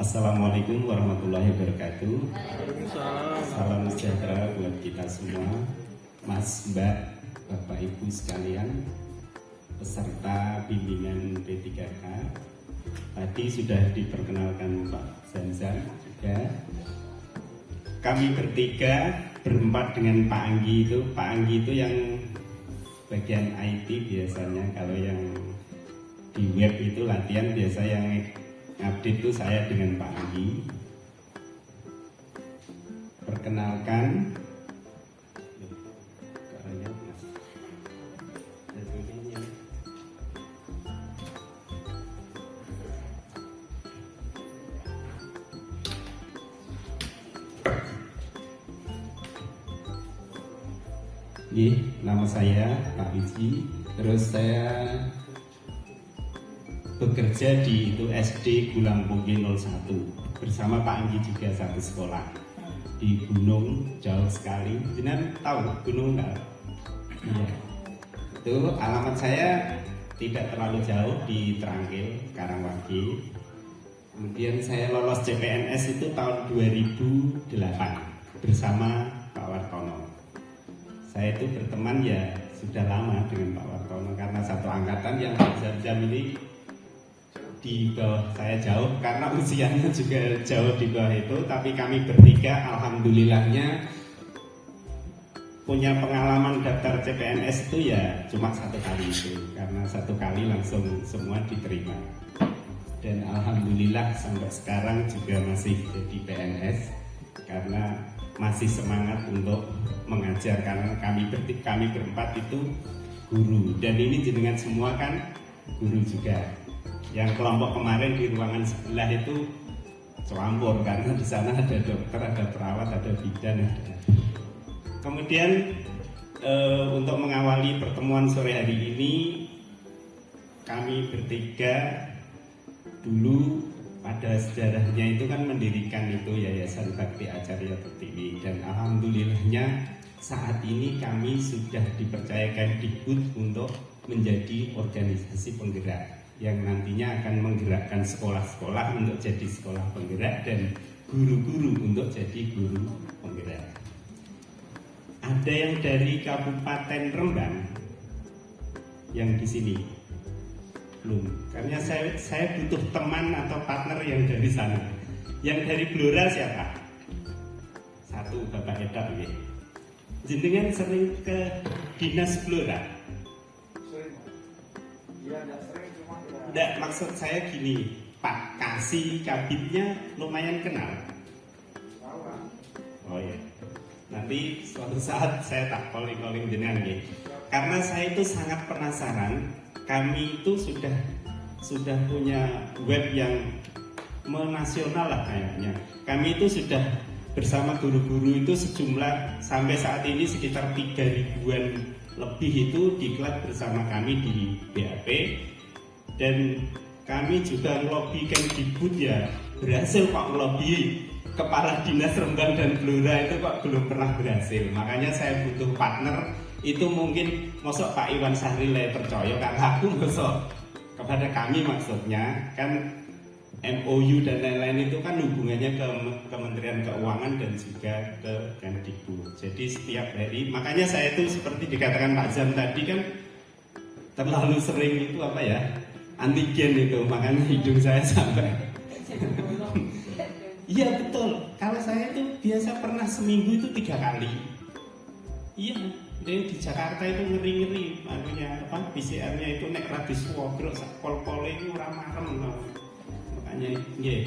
Assalamualaikum warahmatullahi wabarakatuh. Salam sejahtera buat kita semua, Mas, Mbak, Bapak Ibu sekalian, peserta bimbingan P3K. Tadi sudah diperkenalkan Pak Zanzan juga. Kami bertiga berempat dengan Pak Anggi itu. Pak Anggi itu yang bagian IT biasanya. Kalau yang di web itu latihan biasa yang update itu saya dengan Pak Anggi. Perkenalkan, nama saya Pak Wiji. Terus saya bekerja di itu SD Gulang Pungki 01 bersama Pak Anggi juga satu sekolah di Gunung, jauh sekali. Jenengan tahu Gunung enggak? Iya. Itu alamat saya tidak terlalu jauh di Trangkil, Karangwagi. Kemudian saya lolos CPNS itu tahun 2008 bersama Pak Wartono. Saya itu berteman ya sudah lama dengan Pak Wartono karena satu angkatan yang jam-jam ini di bawah saya jauh karena usianya juga jauh di bawah itu, tapi kami bertiga alhamdulillahnya punya pengalaman daftar CPNS itu ya cuma satu kali itu, karena satu kali langsung semua diterima, dan alhamdulillah sampai sekarang juga masih jadi PNS karena masih semangat untuk mengajar, karena kami berempat itu guru, dan ini jenengan semua kan guru juga. Yang kelompok kemarin di ruangan sebelah itu campur karena di sana ada dokter, ada perawat, ada bidan, ada. Kemudian untuk mengawali pertemuan sore hari ini, kami bertiga dulu pada sejarahnya itu kan mendirikan itu Yayasan Bakti Acarya Pertiwi, dan alhamdulillahnya saat ini kami sudah dipercayakan Dikbud untuk menjadi organisasi penggerak yang nantinya akan menggerakkan sekolah-sekolah untuk jadi sekolah penggerak dan guru-guru untuk jadi guru penggerak. Ada yang dari Kabupaten Rembang yang di sini belum, karena saya butuh teman atau partner yang dari sana. Yang dari Blora siapa? Satu, Bapak Eda. Jenengan sering ke dinas Blora? Iya, enggak sering. Enggak, maksud saya gini, Pak Kasih Kabitnya lumayan kenal. Oh ya, nanti suatu saat saya tak calling jenengan ya. Karena saya itu sangat penasaran. Kami itu sudah punya web yang menasional lah kayaknya. Kami itu sudah bersama guru-guru itu sejumlah sampai saat ini sekitar 3.000-an lebih itu diklat bersama kami di BAP. Dan kami juga ngelobikan Dikbud ya, berhasil kok ngelobi kepala dinas Rembang dan Blora itu kok belum pernah berhasil. Makanya saya butuh partner. Itu mungkin mosok Pak Iwan Sahrile percaya karena aku mosok kepada kami, maksudnya kan MOU dan lain-lain itu kan hubungannya ke Kementerian Keuangan dan juga ke Kemdikbud. Jadi setiap hari, makanya saya itu seperti dikatakan Pak Zam tadi kan terlalu sering itu apa ya, antigen itu, makanya hidung saya sampai. Iya betul, kalau saya itu biasa pernah seminggu itu 3 kali. Iya, di Jakarta itu ngeri-ngeri, PCR-nya itu nek radis wobrok sak pol-pole itu ora marem. Makanya nggih.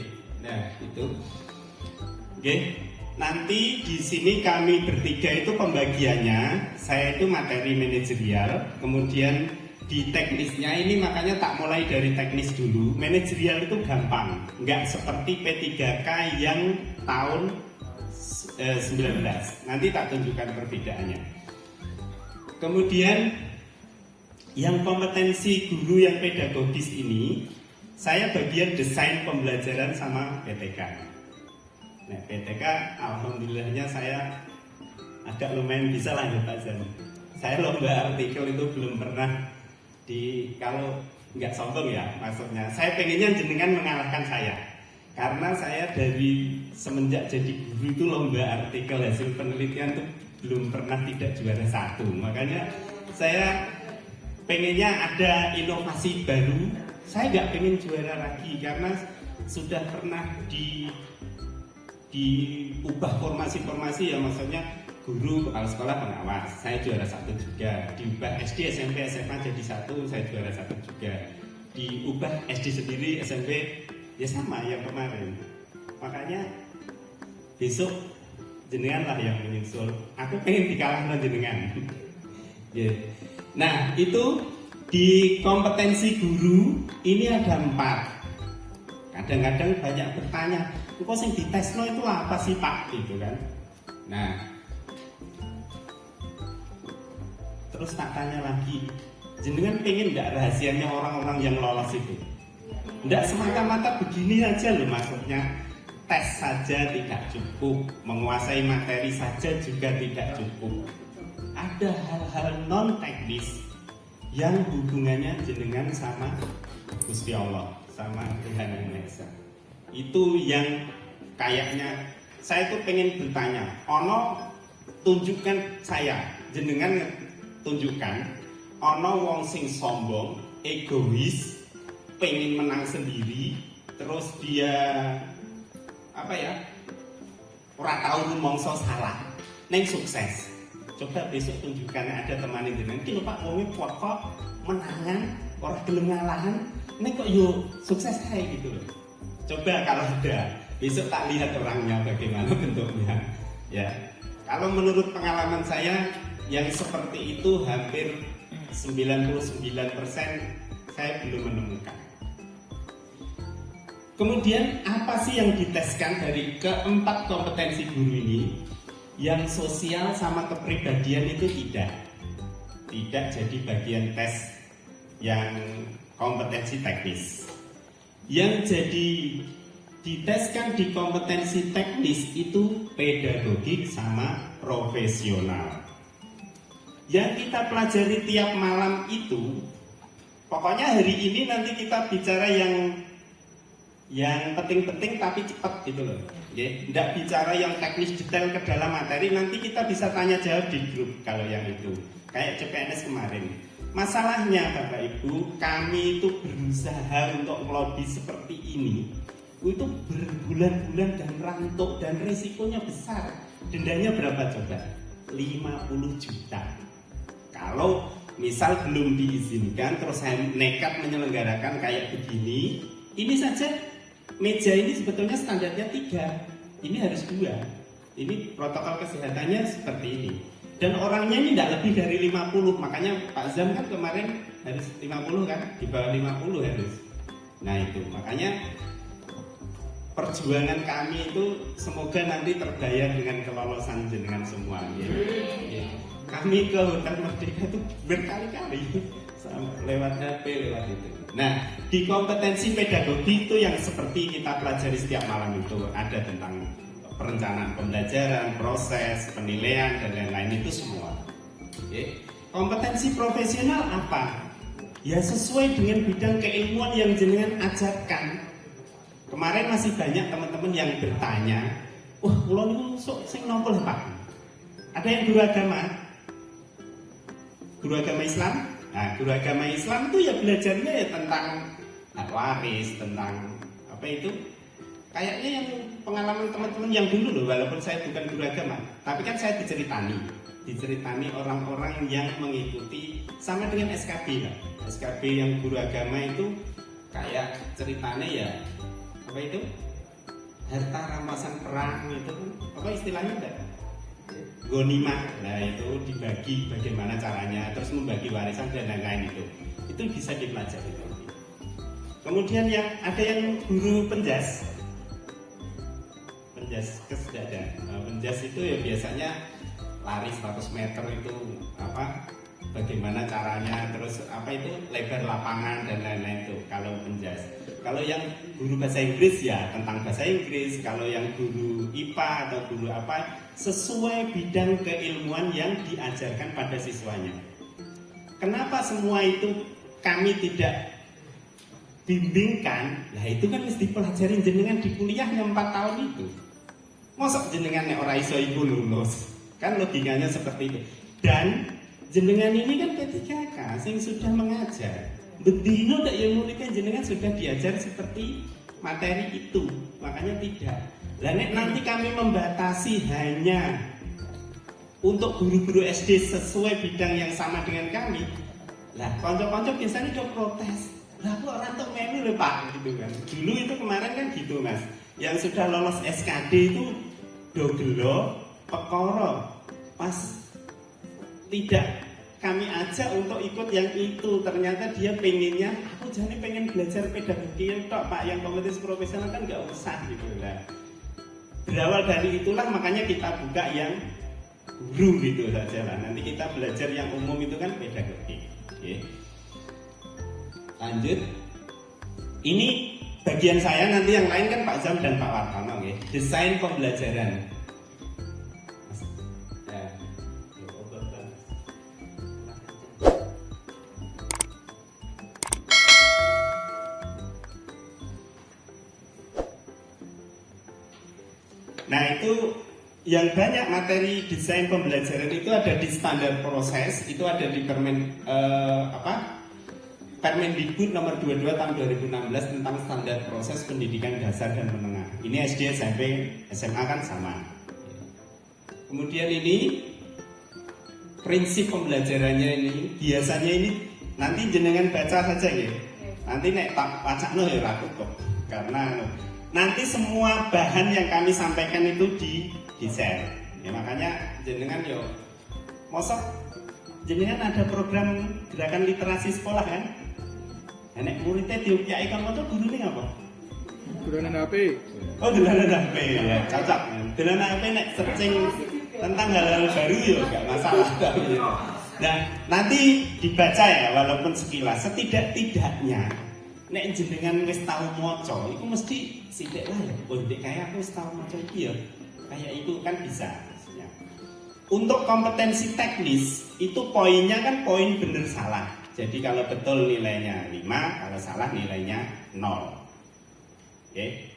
Nah, itu. Nggih. Nanti di sini kami bertiga itu pembagiannya, saya itu materi manajerial, kemudian di teknisnya ini makanya tak mulai dari teknis dulu. Manajerial itu gampang, nggak seperti P3K yang tahun 19. Nanti tak tunjukkan perbedaannya. Kemudian yang kompetensi guru yang pedagogis ini, saya bagian desain pembelajaran sama PTK. Nah, PTK alhamdulillahnya saya agak lumayan bisa lah ya Pak Zan. Saya lomba artikel itu belum pernah kalau nggak sombong ya maksudnya. Saya pengennya jenengan mengalahkan saya. Karena saya dari semenjak jadi guru itu lomba artikel hasil penelitian itu belum pernah tidak juara 1. Makanya saya pengennya ada inovasi baru. Saya nggak pengen juara lagi karena sudah pernah diubah formasi-formasi ya, maksudnya guru, kepala sekolah, pengawas, saya juara 1 juga. Diubah SD, SMP, SMA jadi 1, saya juara 1 juga. Diubah SD sendiri, SMP ya sama yang kemarin. Makanya besok jenengan lah yang menyusul. Aku pengen dikalahkan jenengan. Yeah. Nah itu di kompetensi guru ini ada 4. Kadang-kadang banyak bertanya, kok yang ditesno itu apa sih Pak? Gitu kan. Nah, terus tak tanya lagi, jenengan pengen nggak rahasianya orang-orang yang lolos itu? Nggak semata-mata begini aja loh, maksudnya tes saja tidak cukup, menguasai materi saja juga tidak cukup. Ada hal-hal non teknis yang hubungannya jenengan sama Gusti Allah, sama Tuhan Yang Maha Esa. Itu yang kayaknya saya tuh pengen bertanya, ono tunjukkan saya, jenengan tunjukkan ono wong sing sombong, egois, pengen menang sendiri, terus dia apa ya, ora tahu rumangsa salah, neng sukses. Coba besok tunjukkan ada teman jenengan, ki lho Pak wonge pokok menangan, ora gelem ngalahan, neng kok yo sukses kayak gitu loh. Coba kalau ada, besok tak lihat orangnya bagaimana bentuknya. Ya, kalau menurut pengalaman saya yang seperti itu hampir 99% saya belum menemukan. Kemudian apa sih yang diteskan dari keempat kompetensi guru ini? Yang sosial sama kepribadian itu tidak jadi bagian tes yang kompetensi teknis. Yang jadi diteskan di kompetensi teknis itu pedagogik sama profesional. Yang kita pelajari tiap malam itu, pokoknya hari ini nanti kita bicara yang penting-penting tapi cepat gitu loh. Tidak bicara yang teknis detail ke dalam materi, nanti kita bisa tanya jawab di grup kalau yang itu. Kayak CPNS kemarin. Masalahnya Bapak Ibu, kami itu berusaha untuk melobi seperti ini. Itu berbulan-bulan dan rantuk dan risikonya besar. Dendanya berapa coba? 50 juta. Kalau misal belum diizinkan terus saya nekat menyelenggarakan kayak begini, ini saja meja ini sebetulnya standarnya 3, ini harus 2. Ini protokol kesehatannya seperti ini. Dan orangnya ini tidak lebih dari 50, makanya Pak Zam kan kemarin harus 50 kan, di bawah 50 harus. Nah itu, makanya perjuangan kami itu semoga nanti terbayar dengan kelolosan jenengan semua. Ya. Kami ke Hotel Merdeka itu berkali-kali lewat HP, lewat itu. Nah, di kompetensi pedagogi itu yang seperti kita pelajari setiap malam itu ada tentang perencanaan pembelajaran, proses, penilaian dan lain-lain itu semua. Oke. Kompetensi profesional apa? Ya sesuai dengan bidang keilmuan yang jenengan ajarkan. Kemarin masih banyak teman-teman yang bertanya, wah, kula niku sok sing napa lho Pak? Ada yang guru agama? Guru agama Islam? Nah, guru agama Islam itu ya belajarnya ya tentang hak waris, tentang apa itu? Kayaknya yang pengalaman teman-teman yang dulu loh, walaupun saya bukan guru agama, tapi kan saya diceritani orang-orang yang mengikuti sama dengan SKB lah. SKB yang guru agama itu kayak ceritanya ya apa itu? Harta rampasan perang itu apa istilahnya enggak? Gonimah, nah itu dibagi bagaimana caranya, terus membagi warisan dan lain-lain itu bisa dipelajari. Kemudian yang ada yang guru penjas kesejahteraan. Penjas itu ya biasanya lari 100 meter itu apa? Bagaimana caranya, terus apa itu lebar lapangan dan lain-lain itu kalau penjas. Kalau yang guru bahasa Inggris ya tentang bahasa Inggris, kalau yang guru IPA atau guru apa sesuai bidang keilmuan yang diajarkan pada siswanya. Kenapa semua itu kami tidak bimbingkan, nah itu kan mesti pelajarin jenengan di kuliahnya 4 tahun itu. Mosok jenengan nek ora iso iku lulus. Kan logikanya seperti itu. Dan jenengan ini kan P3K sing sudah mengajar. Bedino dak yang muridnya jenengan sudah diajar seperti materi itu. Makanya tidak. Lah nek nanti kami membatasi hanya untuk guru-guru SD sesuai bidang yang sama dengan kami. Lah konco-konco biasanya udah protes. Lah kok orang tuh menu lho Pak gitu kan. Dulu itu kemarin kan gitu Mas. Yang sudah lolos SKD itu dogelo pekoro. Pas tidak kami ajak untuk ikut yang itu, ternyata dia pengennya aku jadi pengen belajar pedagogi tok Pak, yang kompetisi profesional kan nggak usah gitu lah. Berawal dari itulah makanya kita buka yang guru gitu saja lah. Nanti kita belajar yang umum itu kan pedagogi. Oke. Lanjut, ini bagian saya, nanti yang lain kan Pak Zam dan Pak Wartono, okay? Desain pembelajaran. Nah itu yang banyak materi desain pembelajaran itu ada di standar proses, itu ada di Permendikbud nomor 22 tahun 2016 tentang standar proses pendidikan dasar dan menengah. Ini SD, SMP, SMA kan sama. Kemudian ini prinsip pembelajarannya ini biasanya ini nanti jenengan baca saja ya. Nanti nek tak wacana ya ra cukup karena nanti semua bahan yang kami sampaikan itu di-share. Ya makanya jenengan yo mosok jenengan ada program gerakan literasi sekolah kan? Nek muridnya diukyai kan moco gurune apa? Dolanan HP. Oh, dolanan HP ya, cocok. Dolanan HP nek searching tentang hal-hal baru ya enggak masalah. Nah, nanti dibaca ya walaupun sekilas, setidak-tidaknya nek jenengan wis tau maca, iku mesti sithik lah ya. Oh, ndek kaya aku wis tau maca iki ya. Kayak itu kan bisa maksudnya. Untuk kompetensi teknis itu poinnya kan poin bener salah. Jadi kalau betul nilainya 5, kalau salah nilainya 0. Oke.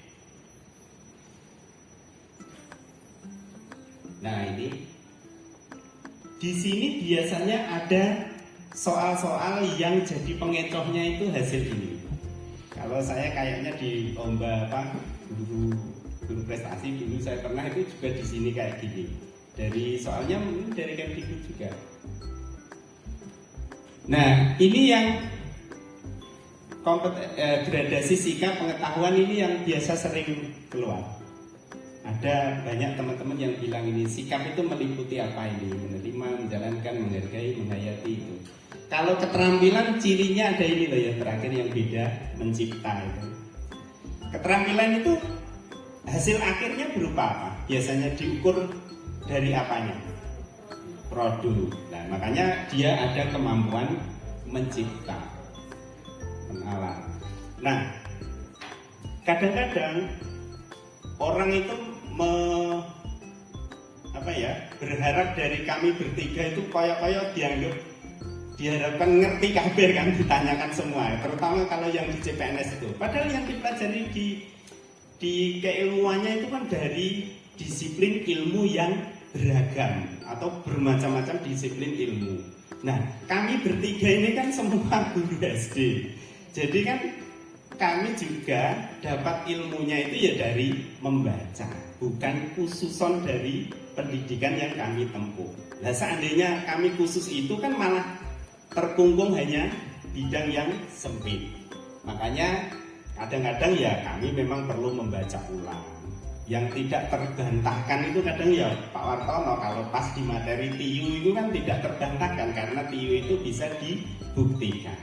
Nah, ini di sini biasanya ada soal-soal yang jadi pengecohnya itu hasil ini. Kalau saya kayaknya di lomba guru prestasi dulu saya pernah itu juga di sini kayak gini. Dari soalnya dari Kemdikbud juga. Nah, ini yang gradasi sikap pengetahuan ini yang biasa sering keluar. Ada banyak teman-teman yang bilang ini sikap itu meliputi apa ini? Menerima, menjalankan, menghargai, menghayati itu. Kalau keterampilan cirinya ada ini loh ya terakhir yang beda, mencipta itu. Keterampilan itu hasil akhirnya berupa apa? Biasanya diukur dari apanya? Produk. Nah, makanya dia ada kemampuan mencipta, mengalah. Nah, kadang-kadang orang itu berharap dari kami bertiga itu koyok-koyok diharapkan ngerti kabar kan, ditanyakan semua, terutama kalau yang di CPNS itu. Padahal yang dipelajari di keilmuannya itu kan dari disiplin ilmu yang beragam atau bermacam-macam disiplin ilmu. Nah, kami bertiga ini kan semua guru SD. Jadi kan kami juga dapat ilmunya itu ya dari membaca, bukan khususon dari pendidikan yang kami tempuh. Nah, seandainya kami khusus itu kan malah terkungkung hanya bidang yang sempit. Makanya kadang-kadang ya kami memang perlu membaca ulang. Yang tidak terbantahkan itu kadang ya Pak Wartono kalau pas di materi TIU itu kan tidak terbantahkan karena TIU itu bisa dibuktikan.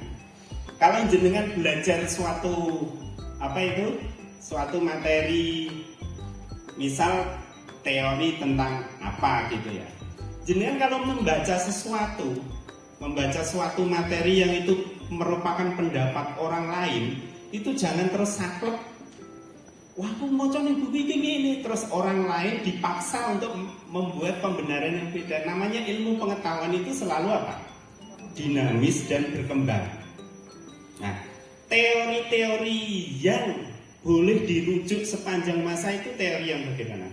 Kalau jenengan belajar suatu materi, misal teori tentang apa gitu ya, jenengan kalau membaca suatu materi yang itu merupakan pendapat orang lain, itu jangan terus saklek. Wah, aku mau nih buku ini, terus orang lain dipaksa untuk membuat pembenaran yang beda. Namanya ilmu pengetahuan itu selalu apa? Dinamis dan berkembang. Nah, teori-teori yang boleh dirujuk sepanjang masa itu teori yang bagaimana?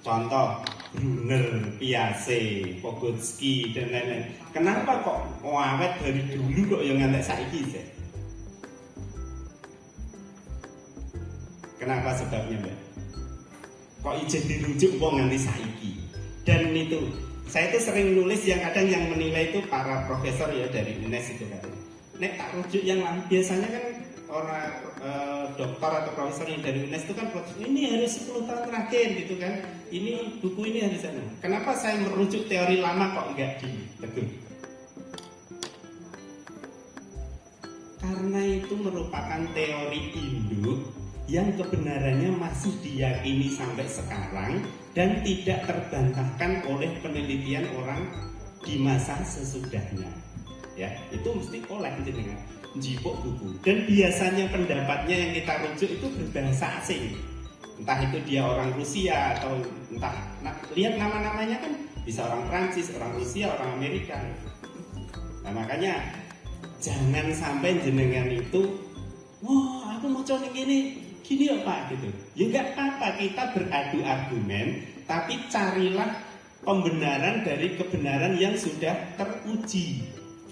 Contoh Brunner, Piaget, Vygotsky dan lain-lain. Kenapa kok awet dari dulu kok yang ngantek saiki sih? Kenapa sebabnya, Mbak? Kok ijen dirujuk wong nganti saiki? Dan itu saya itu sering nulis yang kadang yang menilai itu para profesor ya dari UNES itu katanya. Nek tak rujuk yang lain biasanya kan orang dokter atau profesor yang dari UNES itu kan ini harus 10 tahun terakhir gitu kan. Ini buku ini harus sana. Kenapa saya merujuk teori lama kok enggak ditegur? Karena itu merupakan teori induk yang kebenarannya masih diyakini sampai sekarang dan tidak terbantahkan oleh penelitian orang di masa sesudahnya. Ya, itu mesti oleh jenengan jipuk buku. Dan biasanya pendapatnya yang kita rujuk itu berbahasa asing. Entah itu dia orang Rusia atau entah lihat nama-namanya kan bisa orang Prancis, orang Rusia, orang Amerika. Nah, makanya jangan sampai jenengan itu wah, aku mau coba gini ya Pak gitu. Ya enggak apa-apa kita beradu argumen, tapi carilah pembenaran dari kebenaran yang sudah teruji.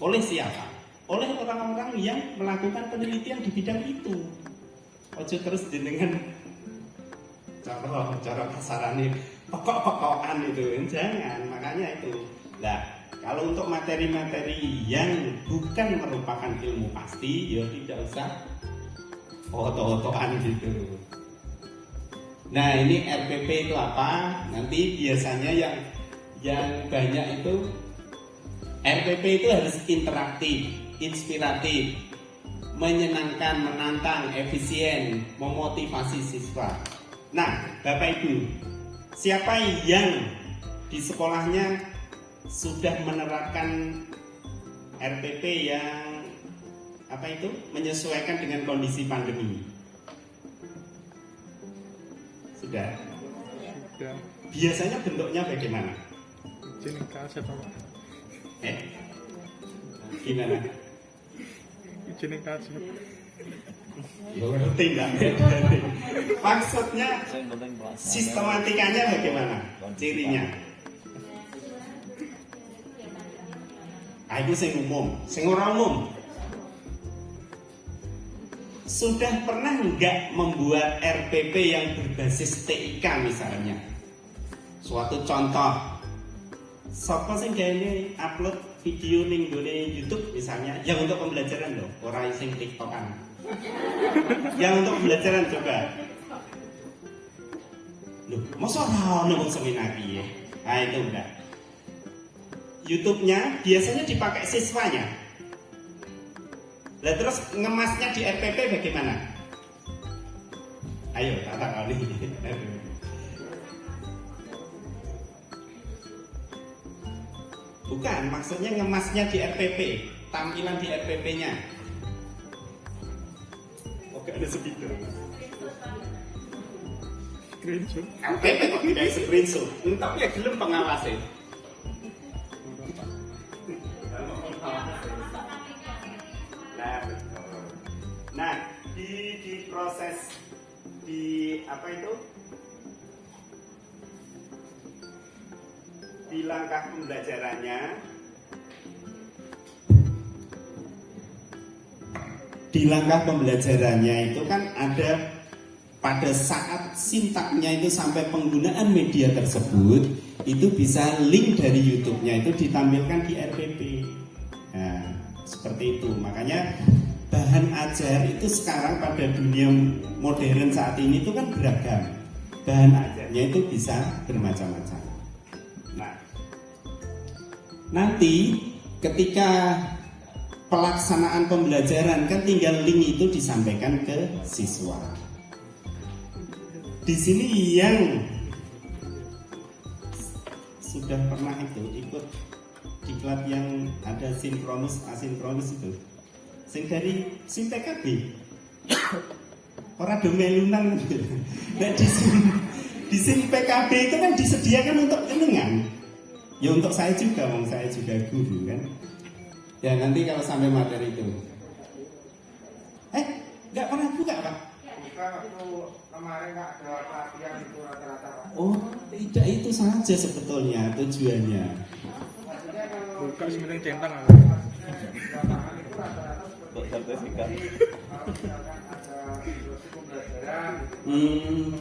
Oleh siapa? Oleh orang-orang yang melakukan penelitian di bidang itu. Ojo terus jenengan cara kasarannya pokok-pokokan itu, jangan. Makanya itu. Nah, kalau untuk materi-materi yang bukan merupakan ilmu pasti, ya tidak usah foto-fotoan gitu. Nah, ini RPP itu apa? Nanti biasanya yang banyak itu RPP itu harus interaktif, inspiratif, menyenangkan, menantang, efisien, memotivasi siswa. Nah, Bapak Ibu, siapa yang di sekolahnya sudah menerapkan RPP yang menyesuaikan dengan kondisi pandemi? Sudah. Biasanya bentuknya bagaimana? Gimana? Izin kaset. Ngerti nggak? Maksudnya sistematikanya bagaimana? Cirinya? Itu sing umum, sing ora umum. Sudah pernah nggak membuat RPP yang berbasis TIK misalnya? Suatu contoh. Siapa sih kayaknya upload video ning YouTube misalnya yang untuk pembelajaran loh, orang sing TikTokan. Yang untuk pembelajaran coba. Loh, masa ora ono wong seminar piye? Nah, itu enggak. YouTube-nya biasanya dipakai siswanya. Lah terus ngemasnya di RPP bagaimana? Ayo, tak takoni. Bukan, maksudnya ngemasnya di RPP, tampilan di RPP-nya. Oke, ada speaker. Screenshot. RPP kok tidak screenshot, tapi ya gelem pengawasnya. Nah, di proses di di langkah pembelajarannya, itu kan ada pada saat sintaknya itu sampai penggunaan media tersebut itu bisa link dari YouTube-nya itu ditampilkan di RPP. Nah, seperti itu. Makanya bahan ajar itu sekarang pada dunia modern saat ini itu kan beragam. Bahan ajarnya itu bisa bermacam-macam. Nah, nanti ketika pelaksanaan pembelajaran kan tinggal link itu disampaikan ke siswa. Di sini yang sudah pernah itu ikut diklat yang ada sinkronus asinkronus itu, sing dari sing PKB orang domelunan gitu. Nah, di sini PKB itu kan disediakan untuk jenengan. Ya untuk saya juga, saya juga guru kan. Ya nanti kalau sampai materi itu. Nggak pernah buka Pak? Bukan waktu kemarin nggak ada pelatihan itu rata-rata Pak. Oh, tidak itu saja sebetulnya tujuannya. Maksudnya kalau Buka sebenarnya centang. lapangan itu rata-rata seperti itu. Jadi kalau misalkan ada ilustrasi pembelajaran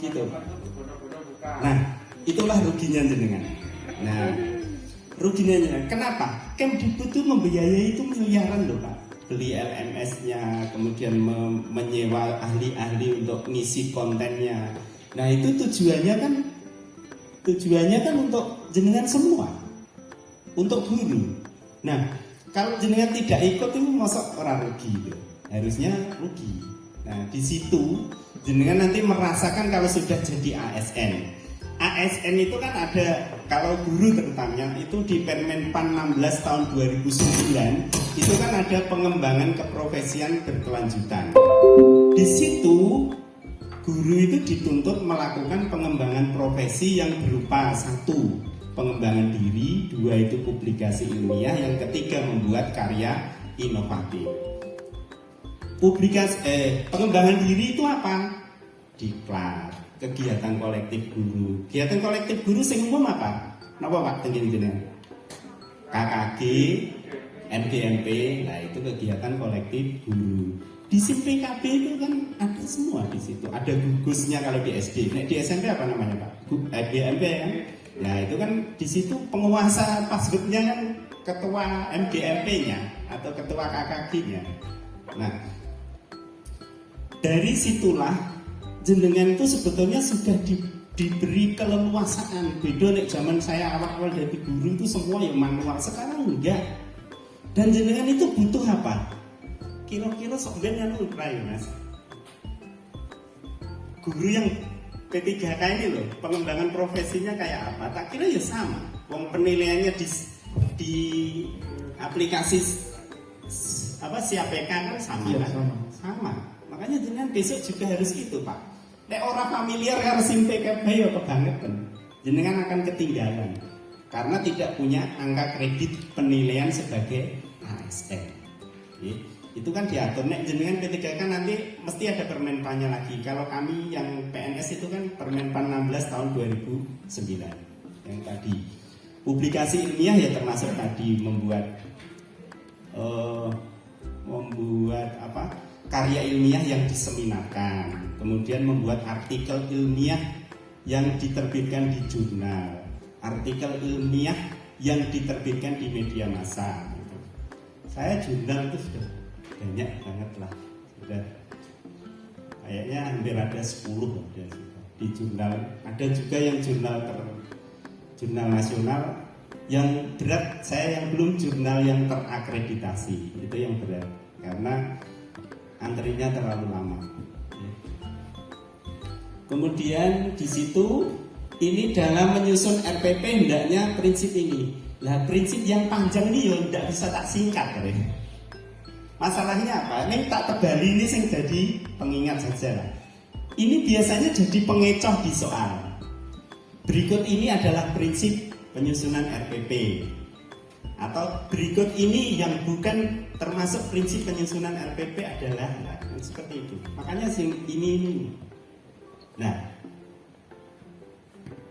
Gitu. itu bodoh-bodoh buka. Nah, itulah ruginya jenengan. Nah, ruginya jenengan. Kenapa? Kemdikbud itu membiayai itu miliaran loh Pak. Beli LMS-nya, kemudian menyewa ahli-ahli untuk ngisi kontennya. Nah, itu tujuannya kan untuk jenengan semua, untuk guru. Nah, kalau jenengan tidak ikut itu masuk orang rugi itu. Harusnya rugi. Nah, di situ jenengan nanti merasakan kalau sudah jadi ASN. ASN itu kan ada, kalau guru terutamanya itu di Permenpan 16 tahun 2009 itu kan ada pengembangan keprofesian berkelanjutan. Di situ guru itu dituntut melakukan pengembangan profesi yang berupa 1. Pengembangan diri, 2 itu publikasi ilmiah, yang ketiga membuat karya inovatif. Pengembangan diri itu apa? Diklat, kegiatan kolektif guru. Kegiatan kolektif guru sing umum apa? Napa Pak jenengan? KKG, MDMP, nah itu kegiatan kolektif guru. Di SIM PKB itu kan ada semua di situ. Ada gugusnya kalau di SD. Nah, di SMP apa namanya Pak? MDMP kan? Nah itu kan di situ penguasa passwordnya kan ketua MDMP-nya atau ketua KKG-nya. Nah dari situlah jenengan itu sebetulnya sudah diberi keleluasaan. Beda nek zaman saya awal-awal dari guru itu semua yang manual, sekarang enggak. Dan jenengan itu butuh apa? Kira-kira sebenarnya Mas. Guru yang P3K ini loh, pengembangan profesinya kayak apa? Tak kira ya sama. Wong penilaiannya di aplikasi SIAPK kan sama Iya, kan? Sama. Makanya jenengan besok juga harus gitu Pak. Nek orang familiar karo SIM PKB ya kebangetan. Jenengan akan ketinggalan karena tidak punya angka kredit penilaian sebagai ASN. Itu kan diatur. Nek jenengan P3K nanti mesti ada permenpannya lagi. Kalau kami yang PNS itu kan Permenpan 16 tahun 2009 yang tadi. Publikasi ilmiah ya termasuk tadi membuat karya ilmiah yang diseminarkan, kemudian membuat artikel ilmiah yang diterbitkan di jurnal, artikel ilmiah yang diterbitkan di media massa. Gitu. Saya jurnal itu sudah banyak banget lah, sudah kayaknya hampir ada 10 ada di jurnal. Ada juga yang jurnal nasional. Yang berat saya yang belum jurnal yang terakreditasi, itu yang berat karena antrinya terlalu lama. Kemudian di situ ini dalam menyusun RPP hendaknya prinsip ini. Lah prinsip yang panjang ini ya tidak bisa tak singkat ya. Masalahnya apa? Ini tak tebali ini sing jadi pengingat saja lah. Ini biasanya jadi pengecoh di soal. Berikut ini adalah prinsip penyusunan RPP. Atau berikut ini yang bukan termasuk prinsip penyusunan RPP adalah seperti itu. Makanya ini. Nah,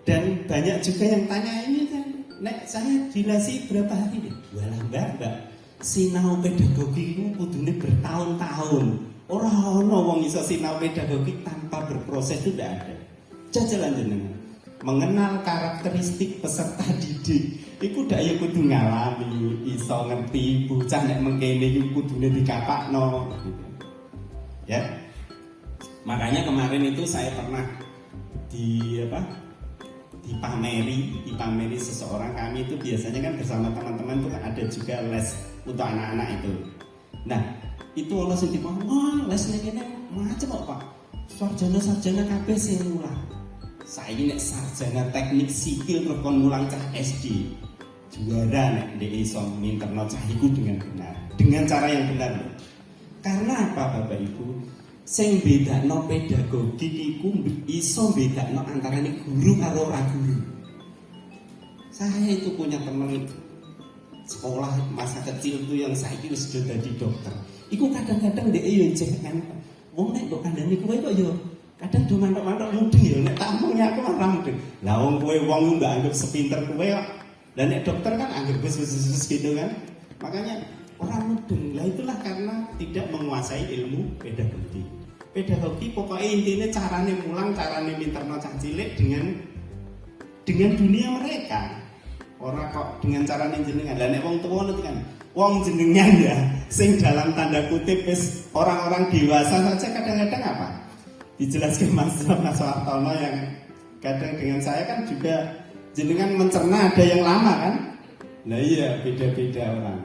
dan banyak juga yang tanya ini kan, nek saya durasi berapa hari deh? Walah mbak, sinau pedagogi itu kudune bertahun-tahun. Orang wong iso sinau pedagogi tanpa berproses itu tidak ada. Jajalan jenengan. Mengenal karakteristik peserta didik iku dak ya kudu ngalami, iso ngerti bocah nek mengkene iku kudune dikapakno gitu. Ya. Makanya kemarin itu saya pernah dipameri seseorang. Kami itu biasanya kan bersama teman-teman itu ada juga les untuk anak-anak itu. Nah, itu ono sing dipaham, les ning kene macam kok Pak. Sarjana kabeh sing mulang. Saya nek sarjana teknik sipil terus kon mulang cah SD. Juara nek ndek iso minterno cah iku dengan benar, dengan cara yang benar. Karena apa Bapak Ibu? Sing bedakno pedagogi iku iso bedakno antarané guru karo ora guru. Saya itu punya teman sekolah masa kecil itu yang saiki wis sudah jadi dokter. Iku kadang-kadang dhek yo jenengan. Wong nek kok kandhane kowe kok yo kadang do mantok-mantok mudeng yo nek tamunya aku ora mudeng. Lah wong kowe wong enggak anggap sepinter kowe kok. Dan nek dokter kan anggap wis gitu kan. Makanya orang mudeng. Lah itulah karena tidak menguasai ilmu pedagogi. Pedagogi pokoknya intinya carane mulang, carane minterno cah cilik dengan dunia mereka. Orang kok dengan carane jenengan. Lah nek wong tuwa nanti kan wong jenengan ya sing dalam tanda kutip wis orang-orang dewasa saja kadang-kadang apa? Dijelaskan Mas Wartono yang kadang dengan saya kan juga jenengan mencerna ada yang lama kan? Nah iya beda-beda orang.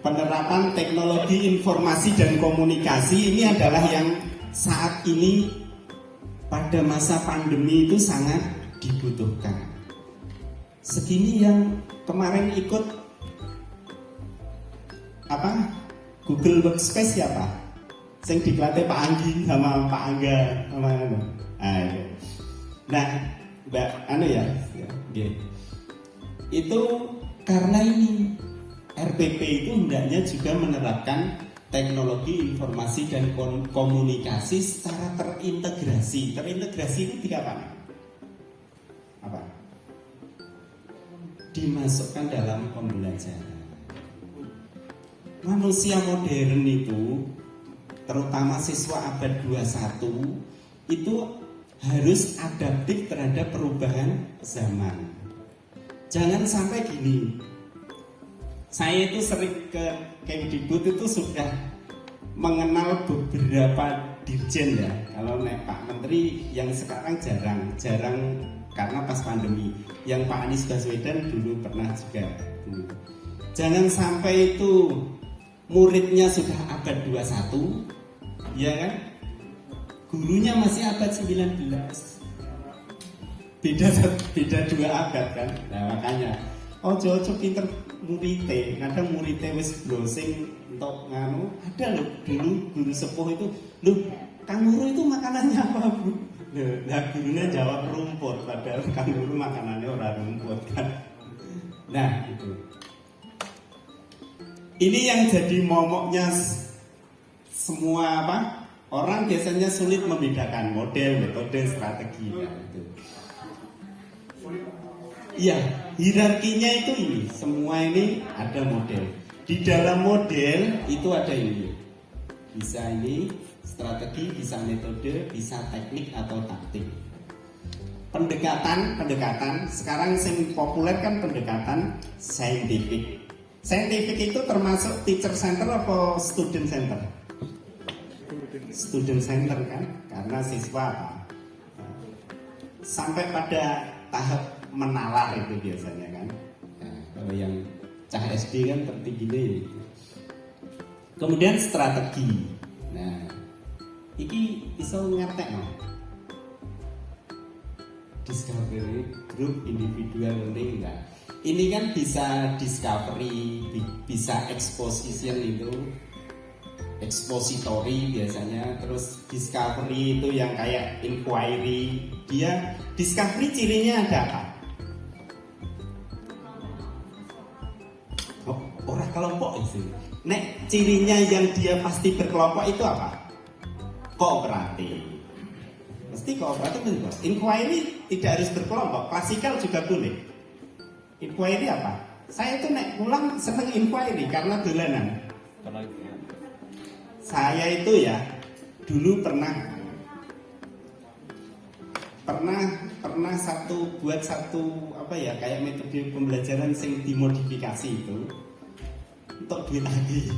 Penerapan teknologi informasi dan komunikasi ini adalah yang saat ini pada masa pandemi itu sangat dibutuhkan. Segini yang kemarin ikut apa Google Workspace siapa? Sing dikelatih Pak Anggi sama Pak Angga sama nah Mbak ya, itu karena ini RPP itu hendaknya juga menerapkan teknologi informasi dan komunikasi secara terintegrasi. Terintegrasi itu tiga apa? Dimasukkan dalam pembelajaran. Manusia modern itu, terutama siswa abad 21, itu harus adaptif terhadap perubahan zaman. Jangan sampai gini. Saya itu sering ke Kemdikbud itu sudah mengenal beberapa dirjen ya. Kalau nek Pak Menteri yang sekarang jarang karena pas pandemi. Yang Pak Anies Baswedan dulu pernah juga. Jangan sampai itu muridnya sudah abad 21, ya kan? Gurunya masih abad 19. Beda 2 abad kan. Nah makanya ojo pinter murite, kadang murite wis browsing untuk nganu. Ada loh dulu guru sepuh itu, loh kanguru itu makanannya apa Bu? Nah gurunya jawab rumput, padahal kanguru makanannya orang rumput kan. Nah itu. Ini yang jadi momoknya semua apa? Orang biasanya sulit membedakan model, metode, strategi ya, itu. Iya, hierarkinya itu ini. Semua ini ada model. Di dalam model itu ada ini. Bisa ini strategi, bisa metode, bisa teknik atau taktik. Pendekatan. Sekarang yang populer kan pendekatan saintifik. Saintifik itu termasuk teacher center atau student center? Student center kan, karena siswa apa? Sampai pada tahap menalar itu biasanya kan. Nah, kalau yang cah SD kan seperti gini. Kemudian strategi. Nah, ini bisa ngertek no? Discovery, group, individual, learning enggak. Ini kan bisa discovery, bisa exposition itu, expository biasanya. Terus discovery itu yang kayak inquiry. Dia discovery cirinya ada apa? Orang kelompok itu. Nek cirinya yang dia pasti berkelompok itu apa? Kooperatif. Mesti kooperatif betul. Inquiry tidak harus berkelompok. Klasikal juga boleh. Inquiry apa? Saya itu nek pulang seneng inquiry karena dolanan. Saya itu ya dulu pernah buat satu apa ya kayak metode pembelajaran yang dimodifikasi itu untuk duit lagi.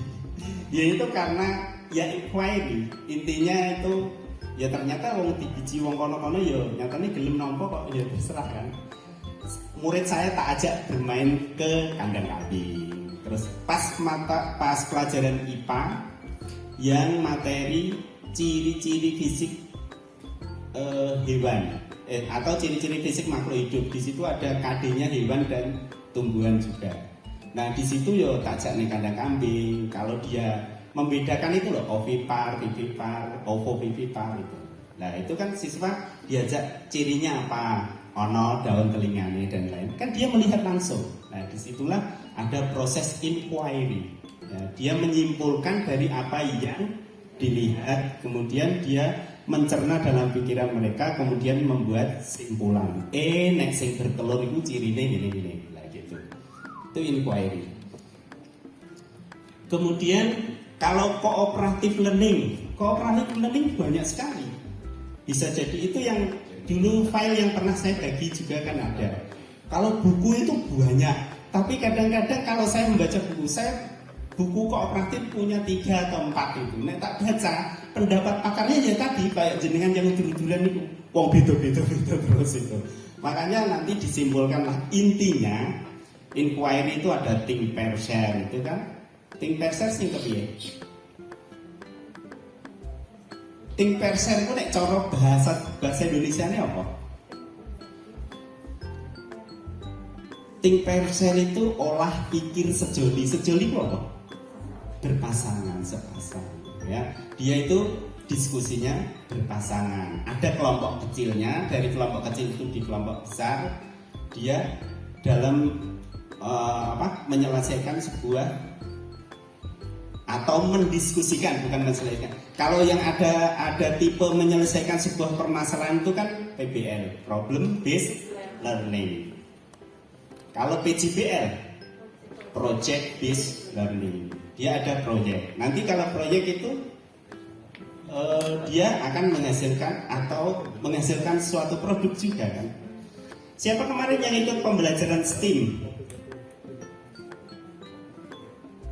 Ya itu karena ya inquiry. Intinya itu ya ternyata wong dibiji wong kono-kono ya nyatanya gelem nampa kok ya terserah kan. Murid saya tak ajak bermain ke kandang kambing. Terus pas pelajaran IPA yang materi ciri-ciri fisik hewan atau ciri-ciri fisik makhluk hidup. Di situ ada KD-nya hewan dan tumbuhan juga. Nah di situ yo tak ajak nih kandang kambing. Kalau dia membedakan itu loh ovipar, vivipar, ovovivipar itu. Nah itu kan siswa diajak cirinya apa, ono daun telinganya dan lain, kan dia melihat langsung. Nah disitulah ada proses inquiry. Ya, dia menyimpulkan dari apa yang dilihat, kemudian dia mencerna dalam pikiran mereka, kemudian membuat simpulan. Nek sing bertelur itu cirinya gini-gini, lah gitu. Itu inquiry. Kemudian kalau cooperative learning banyak sekali. Bisa jadi itu yang dulu file yang pernah saya bagi juga kan ada. Kalau buku itu banyak, tapi kadang-kadang kalau saya membaca buku kooperatif punya 3 atau 4 itu. Nek tak baca pendapat pakarnya ya tadi kayak jenengan yang dulu-duluan itu, wong beda-beda terus itu. Makanya nanti disimpulkanlah intinya inquiry itu ada think pair share itu kan. Think pair share sing kepiye? Think pair share ku nek cara bahasa Indonesiane apa? Think pair share itu olah pikir sejoli. Sejoli itu apa? Berpasangan, sepasang. Ya, dia itu diskusinya berpasangan. Ada kelompok kecilnya, dari kelompok kecil itu di kelompok besar, dia dalam menyelesaikan sebuah atau mendiskusikan, bukan menyelesaikan. Kalau yang ada tipe menyelesaikan sebuah permasalahan itu kan PBL, problem based learning. Kalau PJBL, project based learning. Dia ada proyek. Nanti kalau proyek itu dia akan menghasilkan suatu produk juga kan. Siapa kemarin yang ikut pembelajaran STEAM?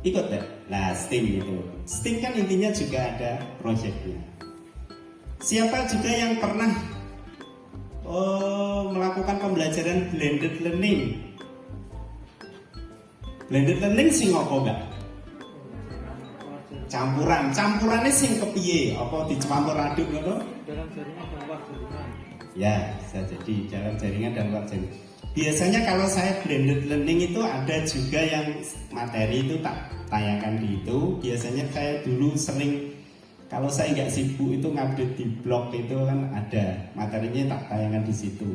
Ikut ya? Nah STEAM itu. STEAM kan intinya juga ada proyeknya. Siapa juga yang pernah melakukan pembelajaran blended learning? Blended learning sing apa enggak? Campurannya sing kepiye? Apa dicampur aduk ngono? Dalam jaringan dan luar jaringan. Ya, bisa jadi dalam jaringan dan luar jaringan. Biasanya kalau saya blended learning itu ada juga yang materi itu tak tayangkan di itu. Biasanya saya dulu sering, kalau saya nggak sibuk itu ngupdate di blog itu kan ada materinya tak tayangkan di situ.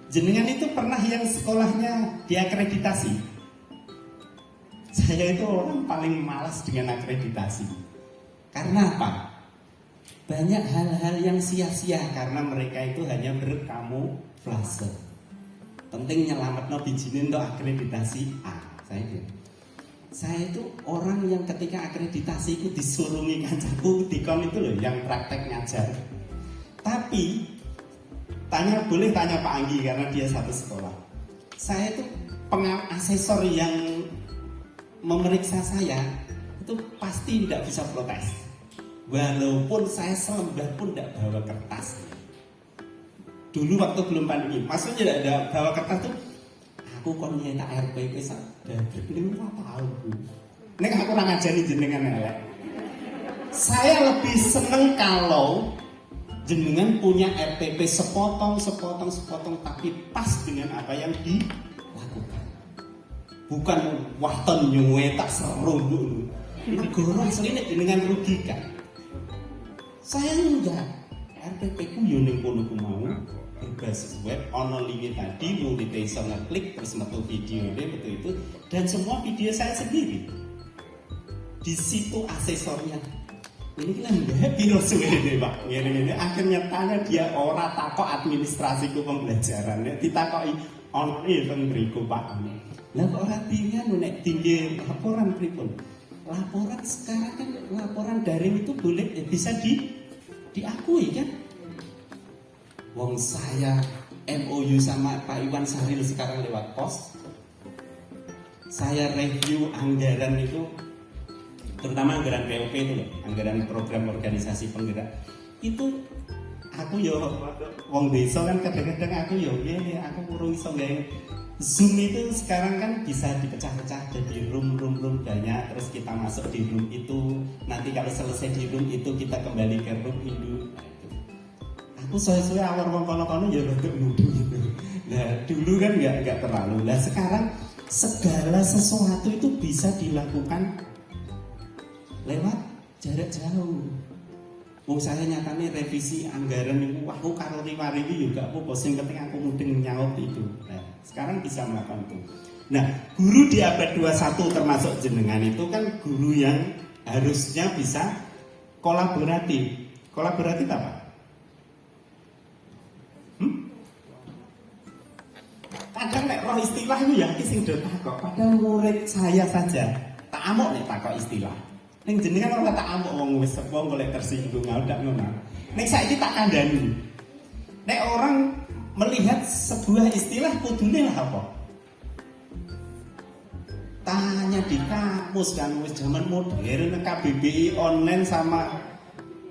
Jenengan itu pernah yang sekolahnya diakreditasi? Saya itu orang paling malas dengan akreditasi. Karena apa? Banyak hal-hal yang sia-sia karena mereka itu hanya berkamuflase. Penting nyelametno bijine untuk akreditasi A. Saya itu orang yang ketika akreditasi itu disurungi kancaku dikon itu loh yang praktek ngajar. Tapi boleh tanya Pak Anggi karena dia satu sekolah. Saya itu asesor yang memeriksa saya itu pasti tidak bisa protes. Walaupun saya selembar pun tidak bawa kertas. Dulu waktu belum pandemi, maksudnya tidak ada bawa kertas tuh. Aku kon nyetak RPP sadar, belum tahu. Nek aku ora ngajari jenengan elek. Saya lebih seneng kalau jenengan punya RPP sepotong tapi pas dengan apa yang dilakukan. Bukan wahton nyuwe tak seru dulu. Ini goro aslinya jenengan rugikan. Saya enggak. RPP ku yo ning kono ku mau berbasis web, ono link tadi, mau bisa ngeklik terus metu video betul itu, dan semua video saya sendiri. Di situ asesornya. Ini kan enggak biro suwe Pak. Ngene-ngene akhirnya tanya dia ora takok administrasi ku pembelajaran, ditakoki ono teng mriku Pak. Lah kok ora tinggal nek tinggi laporan pripun? Laporan sekarang kan laporan daring itu boleh bisa diakui kan? Wong saya MOU sama Pak Iwan Sahril sekarang lewat pos. Saya review anggaran itu, terutama anggaran POP itu loh, anggaran program organisasi penggerak. Itu aku yo wong desa kan kadang-kadang aku yo aku kurang iso gawe Zoom itu sekarang kan bisa dipecah-pecah jadi room banyak, terus kita masuk di room itu, nanti kalau selesai di room itu kita kembali ke room itu. Aku sesuai awal kono-kono ya rodok nuduh gitu. Nah dulu kan nggak terlalu. Nah sekarang segala sesuatu itu bisa dilakukan lewat jarak jauh. saya nyatanya revisi anggaran itu, aku karo riwari juga aku posting ketika aku mudeng nyaut itu. Nah, sekarang bisa melakukan itu. Nah, guru di abad 21 termasuk jenengan itu kan guru yang harusnya bisa kolaboratif. Kolaboratif apa? Kadang nek roh istilah itu ya sing do takok. Padahal murid saya saja tak amuk nek takok istilah. Ning jenengan ora tak amuk wong wis wong golek tersinggung ndak ngono. Nek saiki tak kandhani. Nek orang melihat sebuah istilah kudune lah apa? Tanya di kamus kan wis zaman modern KBBI online sama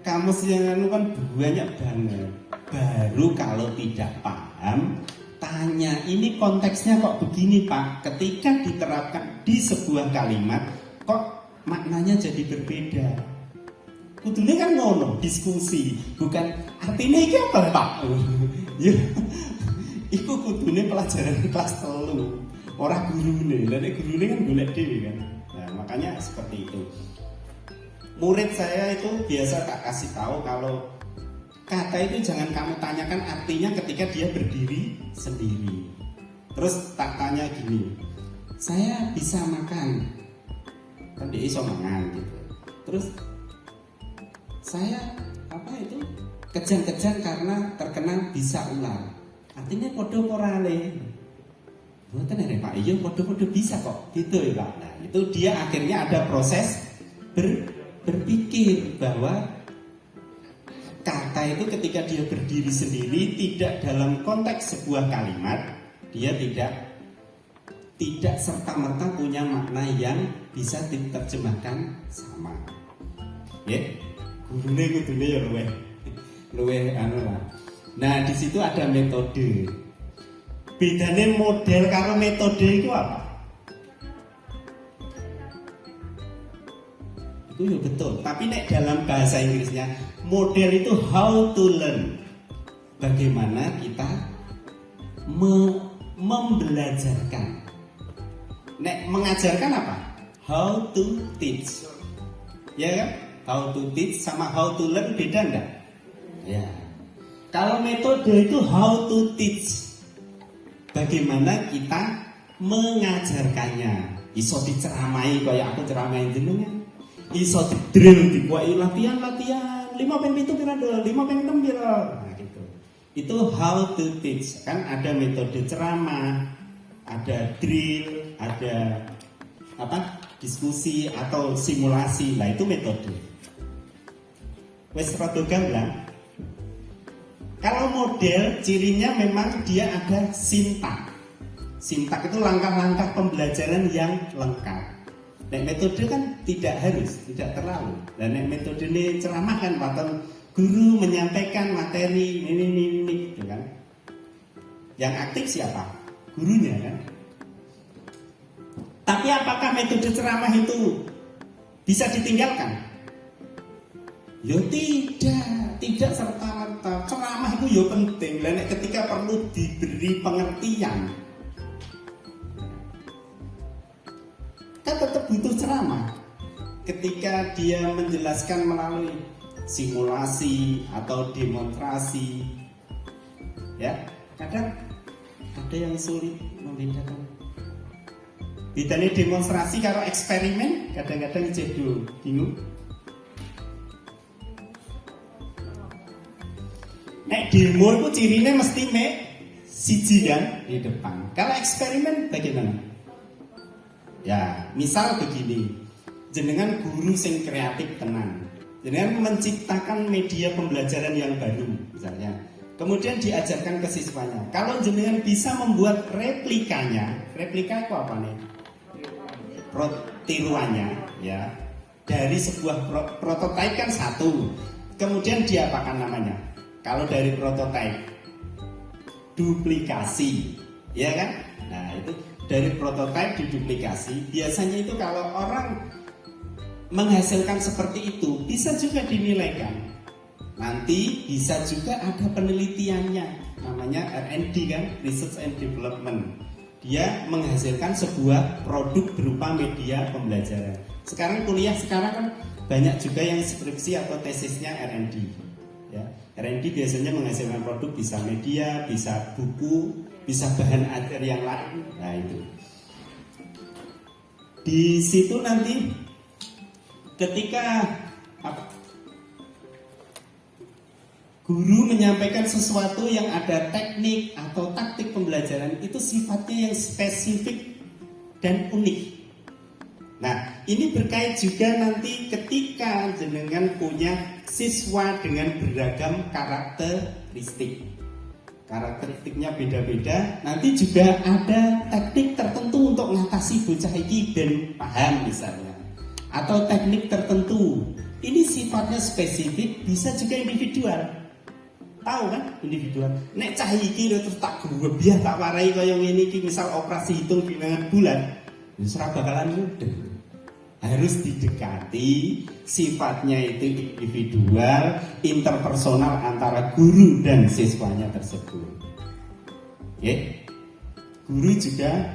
kamus yang anu kan banyak banget. Baru kalau tidak paham tanya ini konteksnya kok begini Pak. Ketika diterapkan di sebuah kalimat kok maknanya jadi berbeda. Kudune kan ngono, diskusi, bukan artinya iki apa Pak? Ya, iku kudune pelajaran kelas 3. Orang gurune, lha nek gurune kan golek dhewe kan. Nah, makanya seperti itu. Murid saya itu biasa tak kasih tahu kalau kata itu jangan kamu tanyakan artinya ketika dia berdiri sendiri. Terus tak tanya gini, saya bisa makan, kan dia iso mangan gitu. Terus saya kejang-kejang karena terkena bisa ular. Artinya podo morale. Mboten nek Pak, iya podo-podo bisa kok. Gitu ya Pak. Nah, itu dia akhirnya ada proses berpikir bahwa kata itu ketika dia berdiri sendiri tidak dalam konteks sebuah kalimat, dia tidak serta-merta punya makna yang bisa diterjemahkan sama. Ya, gurune ya luweh anu lah. Nah, di situ ada metode. Bedanya model karo metode itu apa? Itu ya betul, tapi nek dalam bahasa Inggrisnya model itu how to learn. Bagaimana kita membelajarkan. Nek mengajarkan apa? How to teach. Ya kan? How to teach sama how to learn beda enggak? Ya. Kalau metode itu how to teach. Bagaimana kita mengajarkannya. Iso diceramai kayak aku ceramain jenengan. Iso di-drill dibuat latihan 5 pen 7 pira 5 pen 6 pira. Nah gitu. Itu how to teach. Kan ada metode ceramah, ada drill, ada diskusi atau simulasi. Nah itu metode. Wes rada gamblang. Kalau model cirinya memang dia ada sintak. Sintak itu langkah-langkah pembelajaran yang lengkap. Nek metode kan tidak harus, tidak terlalu. Dan nek metode ini ceramah kan paton guru menyampaikan materi ini gitu kan. Yang aktif siapa? Gurunya kan. Tapi apakah metode ceramah itu bisa ditinggalkan? Ya tidak serta-merta. Ceramah itu ya penting. Lah nek ketika perlu diberi pengertian, kan tetap butuh ceramah. Ketika dia menjelaskan melalui simulasi atau demonstrasi, ya kadang ada yang sulit membedakan. Bedanya demonstrasi karo eksperimen, kadang-kadang jadi bingung. Nek demo itu cirinya mesti siji kan di depan. Kalau eksperimen bagaimana? Ya, misal begini, jenengan guru sing kreatif tenan, jenengan menciptakan media pembelajaran yang baru, misalnya. Kemudian diajarkan ke siswanya. Kalau jenengan bisa membuat replikanya, replika itu apa nih? Tiruannya, ya. Dari sebuah prototipe kan satu. Kemudian diapakan namanya? Kalau dari prototipe, duplikasi, ya kan? Nah itu dari prototipe diduplikasi. Biasanya itu kalau orang menghasilkan seperti itu bisa juga dinilaikan. Nanti bisa juga ada penelitiannya, namanya R&D kan, Research and Development. Dia menghasilkan sebuah produk berupa media pembelajaran. Sekarang kuliah sekarang kan banyak juga yang skripsi atau tesisnya R&D. Ya, R&D biasanya menghasilkan produk bisa media, bisa buku, bisa bahan ajar yang lain. Nah itu. Di situ nanti ketika guru menyampaikan sesuatu yang ada teknik atau taktik pembelajaran, itu sifatnya yang spesifik dan unik. Nah, ini berkait juga nanti ketika jenengan punya siswa dengan beragam karakteristik. Karakteristiknya beda-beda, nanti juga ada teknik tertentu untuk mengatasi bocah iki ben paham misalnya. Atau teknik tertentu. Ini sifatnya spesifik, bisa juga individual. Tahu kan individual. Nek cah iki terus tak gebiah tak warai kaya ngene iki, misal operasi hitung bilangan bulan, wis ora bakalan mudah. Harus didekati, sifatnya itu individual, interpersonal antara guru dan siswanya tersebut. Ya. Guru juga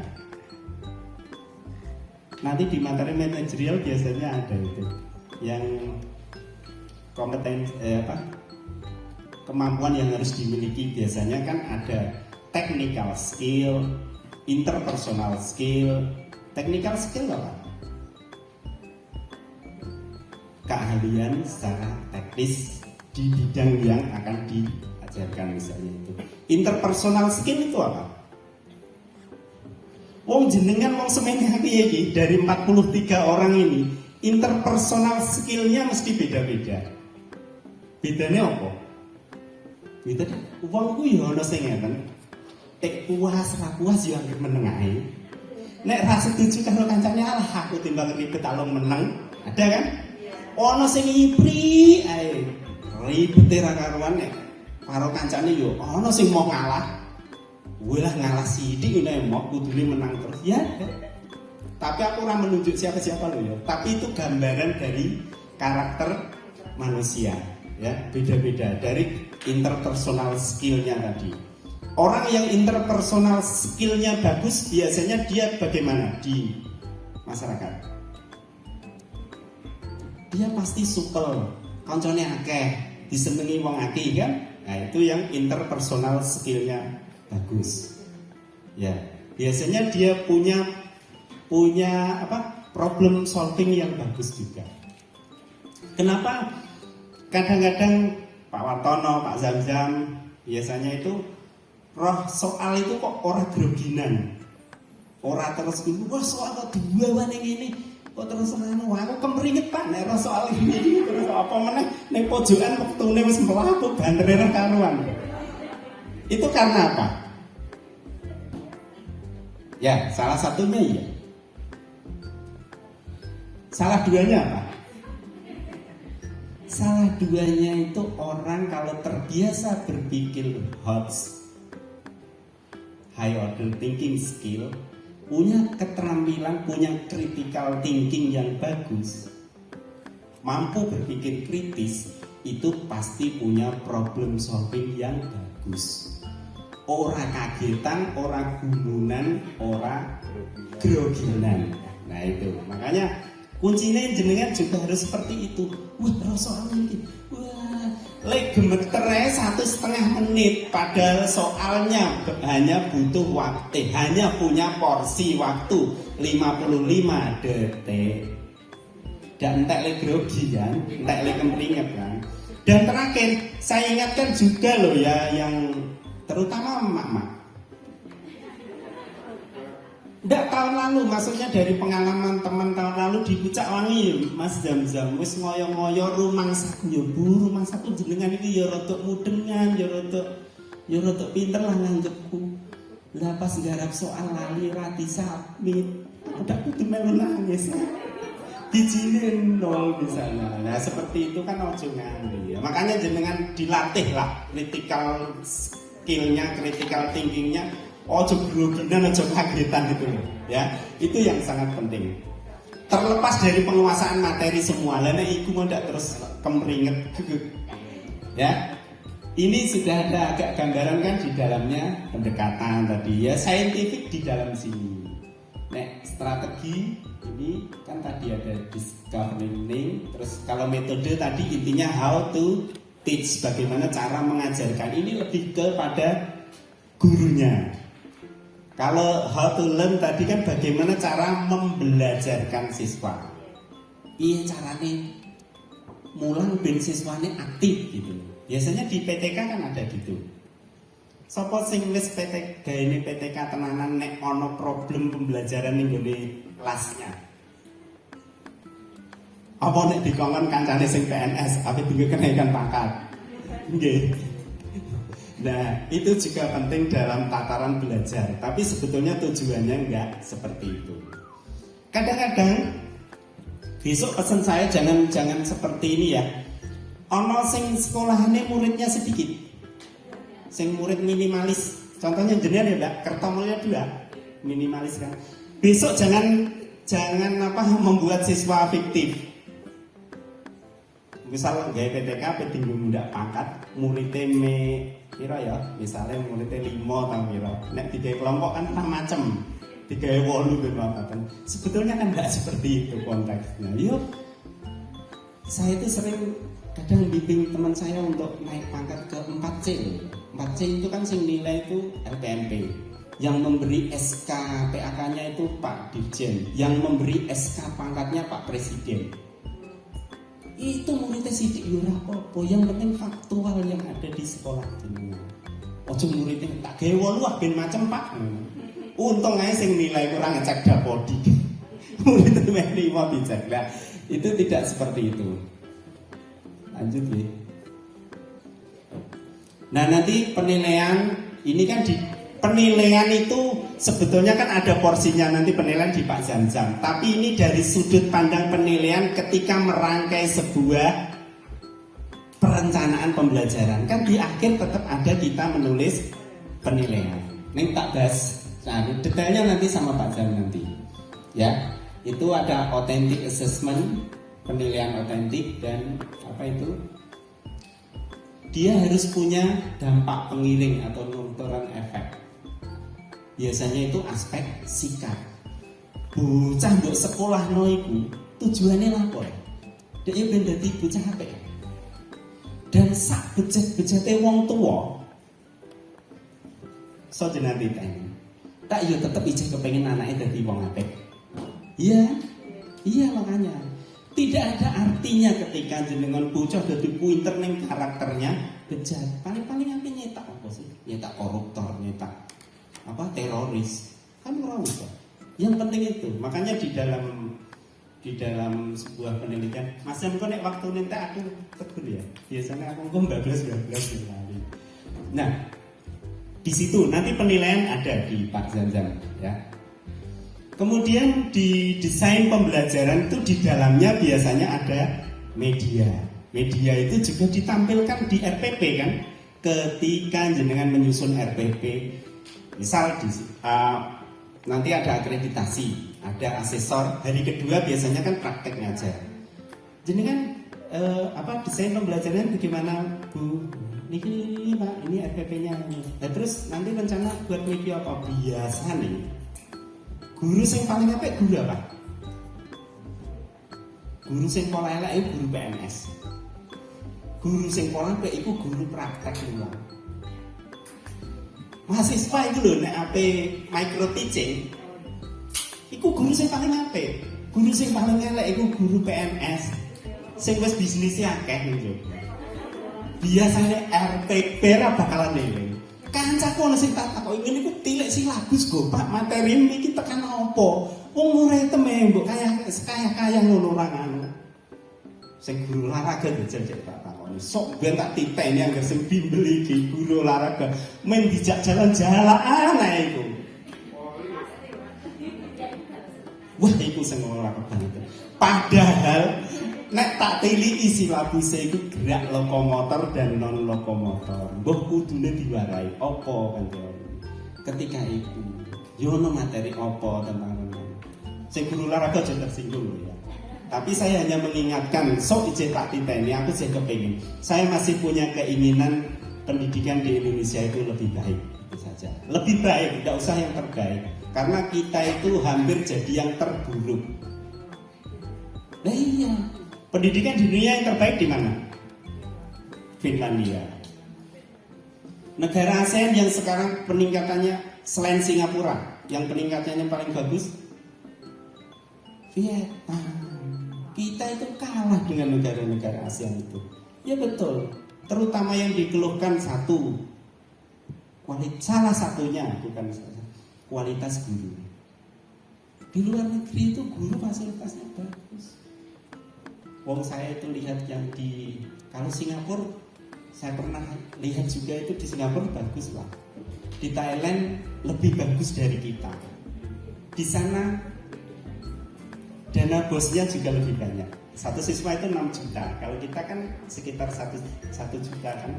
nanti di materi manajerial biasanya ada itu yang kemampuan yang harus dimiliki. Biasanya kan ada technical skill, interpersonal skill. Technical skill apa? Keahlian secara teknis di bidang yang akan diajarkan misalnya itu. Interpersonal skill itu apa? Wong jenengan wong semennya iki dari 43 orang ini, interpersonal skillnya mesti beda-beda. Bedanya apa? Bedanya wong ku yo ana sing ngeten. Puas ra puas yo anggere meneng ae. Nek ra setuju karo kancane alah aku timbang ribet alung meneng. Ada kan? Ono sing ipri ae. Ribete ra karuan nek karo kancane yo ono sing mau ngalah. Gue lah ngalah sithik ngene mau kudune menang terus ya. Tapi aku ora menunjuk siapa-siapa loh ya. Tapi itu gambaran dari karakter manusia ya, beda-beda dari interpersonal skillnya tadi. Orang yang interpersonal skillnya bagus biasanya dia bagaimana di masyarakat? Dia pasti supel, koncone akeh, disenengi wong akeh kan? Nah, itu yang interpersonal skillnya bagus. Ya, biasanya dia punya problem solving yang bagus juga. Kenapa? Kadang-kadang Pak Wartono, Pak Zamzam biasanya itu roh soal itu kok ora groginan. Ora terus wah soal kok dua wane ngene. Kok terus anu aku kemringet Pak nek soal ini terus apa meneh ning pojokan wektune wis mlaku bandere karuan. Itu karena apa? Ya, salah satunya iya. Salah duanya apa? Salah duanya itu orang kalau terbiasa berpikir high order thinking skill, punya keterampilan, punya critical thinking yang bagus, mampu berpikir kritis, itu pasti punya problem solving yang bagus. Ora kagetan, ora gumunan, ora groginan. Nah itu, makanya kuncinya jenengan juga harus seperti itu. Wah, soal ini, wah, lek gemeternya 1,5 menit, padahal soalnya hanya butuh waktu, hanya punya porsi waktu 55 detik. Dan entek lek grogi kan, entek lek kemringet kan. Dan terakhir, saya ingatkan juga loh ya yang terutama emak-emak. Nggak, tahun lalu, maksudnya dari pengalaman teman tahun lalu di Pucak Wangi, Mas Zamzam wis ngoyo-ngoyo rumangsaku ya Bu, rumangsaku jenengan iki ya rada mudengan, ya rada pinter lah nganggepku. Lah pas garap soal lali ra disubmit, udah kudu melu nangis. Dijinin nol misalnya. Nah seperti itu kan ojo ngambil ya. Makanya jenengan dilatih lah critical skillnya, critical thinkingnya. Ojo groginan, ojo kagetan gitu loh. Ya, itu yang sangat penting. Terlepas dari penguasaan materi semua, lana iku mau ndak terus kemringet. Ya, ini sudah ada agak gambaran kan di dalamnya pendekatan tadi ya, saintifik di dalam sini. Nek strategi Ini kan tadi ada discovering, terus kalau metode tadi intinya how to teach, bagaimana cara mengajarkan. Ini lebih kepada gurunya. Kalau how to learn tadi kan bagaimana cara membelajarkan siswa. Iya caranya mulang ben siswane aktif gitu. Biasanya di PTK kan ada gitu. Sopo sing wis PTK gaene PTK tenanan nek ono problem pembelajaran ning gone kelasnya. Apa nek dikongkon kancane sing PNS apa tinggal kenaikan pangkat. Nggih. Nah, itu juga penting dalam tataran belajar, tapi sebetulnya tujuannya enggak seperti itu. Kadang-kadang besok pesan saya jangan seperti ini ya. Ono sing sekolahane muridnya sedikit. Sing murid minimalis. Contohnya jenengan ya, Mbak, Kertomulya 2. Minimalis kan. Besok jangan membuat siswa fiktif. Misal gawe PTK tinggi muda pangkat muridnya kira ya, misalnya muridnya 5 atau kira. Nek digawe kelompok kan macam. Digawe 8 berapa. Sebetulnya kan enggak seperti itu konteksnya. Yuk. Saya itu sering kadang bimbing teman saya untuk naik pangkat ke 4C. 4C itu kan sing nilai itu LPMP. Yang memberi SK PAK-nya itu Pak Dirjen, yang memberi SK pangkatnya Pak Presiden. Itu muridnya sidik yo ora apa-apa, yang penting faktual yang ada di sekolah jenengan. Ojo muridnya tak gawe 8 ben macem Pak. Untung aja sing nilai kurang ngecek dapodi. Murid itu mau dicek. Nah, itu tidak seperti itu. Lanjut ya. Nah nanti penilaian ini kan di penilaian itu sebetulnya kan ada porsinya nanti penilaian di Pak Zamzam. Tapi ini dari sudut pandang penilaian ketika merangkai sebuah perencanaan pembelajaran. Kan di akhir tetap ada kita menulis penilaian. Ini tak bahas. Nah detailnya nanti sama Pak Zam nanti. Ya, itu ada authentic assessment, penilaian otentik dan apa itu? Dia harus punya dampak pengiring atau nurturing efek. Biasanya itu aspek sikap. Bocah mbok sekolah no iku tujuannya lapor. Dek yo ben dadi bocah apik. Dan sak bejat-bejate wong tuwa. So jenenge tani. Tak yo tetep ijeh kepengin anake dadi wong apik. Iya makanya. Tidak ada artinya ketika jenengan bocah dadi pinter ning karakternya bejat. Paling-paling apa nyetak apa sih? Nyetak koruptor, nyetak apa teroris. Kan ora usah. Yang penting itu. Makanya di dalam sebuah penelitian, Mas Sam kok nek waktu nyentak aku tegur ya. Biasanya aku bablas sekali. Nah, di situ nanti penilaian ada di Pak Zamzam ya. Kemudian di desain pembelajaran itu di dalamnya biasanya ada media. Media itu juga ditampilkan di RPP kan. Ketika jenengan menyusun RPP, misal nanti ada akreditasi, ada asesor. Hari kedua biasanya kan praktek ngajar. Jenengan desain pembelajaran bagaimana Bu? Ini Pak, ini RPP-nya. Nah, terus nanti rencana buat media apa? Biasa nih. Guru sing paling apik guru apa? Guru sing pola elek iku guru PNS. Guru sing pola apik iku guru praktek ulang. Mahasiswa itu lho nek ape micro teaching iku guru sing paling apik. Guru sing paling elek iku guru PNS. Sing wis bisnisnya akeh lho. Biasane RPP ra bakalan eling. Kancaku ana sing tak takoki ngene iku tilik silabus go Pak, materi iki tekan apa? Wong murid teme mbok kaya ngono ora ngono. Sing guru olahraga jajal tak takoni. Sok ben tak titeni anggere sing bimbel iki guru olahraga men dijak jalan-jalan ae iku. Wah, iku sing olahraga banget. Padahal nek tak teliti silabuse iku gerak lokomotor dan non lokomotor. Mbah kudune diwarai apa kan ketika itu. Yo ono materi apa tentang sing guru olahraga aja tersinggung ya. Tapi saya hanya mengingatkan sok ijeh tak titeni aku sih kepengin. Saya masih punya keinginan pendidikan di Indonesia itu lebih baik, itu saja. Lebih baik, tidak usah yang terbaik. Karena kita itu hampir jadi yang terburuk. Nah iya, pendidikan di dunia yang terbaik di mana? Finlandia. Negara ASEAN yang sekarang peningkatannya selain Singapura, yang peningkatannya paling bagus, Vietnam. Kita itu kalah dengan negara-negara ASEAN itu. Ya betul. Terutama yang dikeluhkan satu, salah satunya bukan salah, kualitas guru. Di luar negeri itu guru fasilitasnya bagus. Wong saya itu lihat yang kalau Singapura, saya pernah lihat juga itu di Singapura bagus lah. Di Thailand lebih bagus dari kita. Di sana dana bosnya juga lebih banyak. Satu siswa itu 6 juta. Kalau kita kan sekitar 1 juta kan.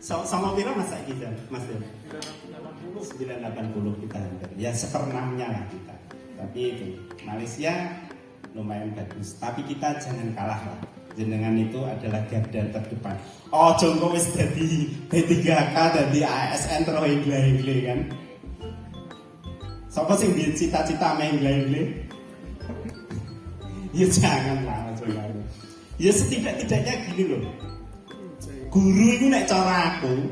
Sama piro masa kita, Mas? 980 kita hampir. Ya seper-6-nya lah kita. Tapi itu Malaysia lumayan bagus. Tapi kita jangan kalah lah. Jenengan itu adalah garda terdepan. Oh, jongko wis dadi B3K, dadi ASN terus hingle-hingle kan. Sapa sing duwe cita-cita ame hingle-hingle? Ya janganlah, jangan. Ya setidak-tidaknya gini loh. Guru itu nek cara aku,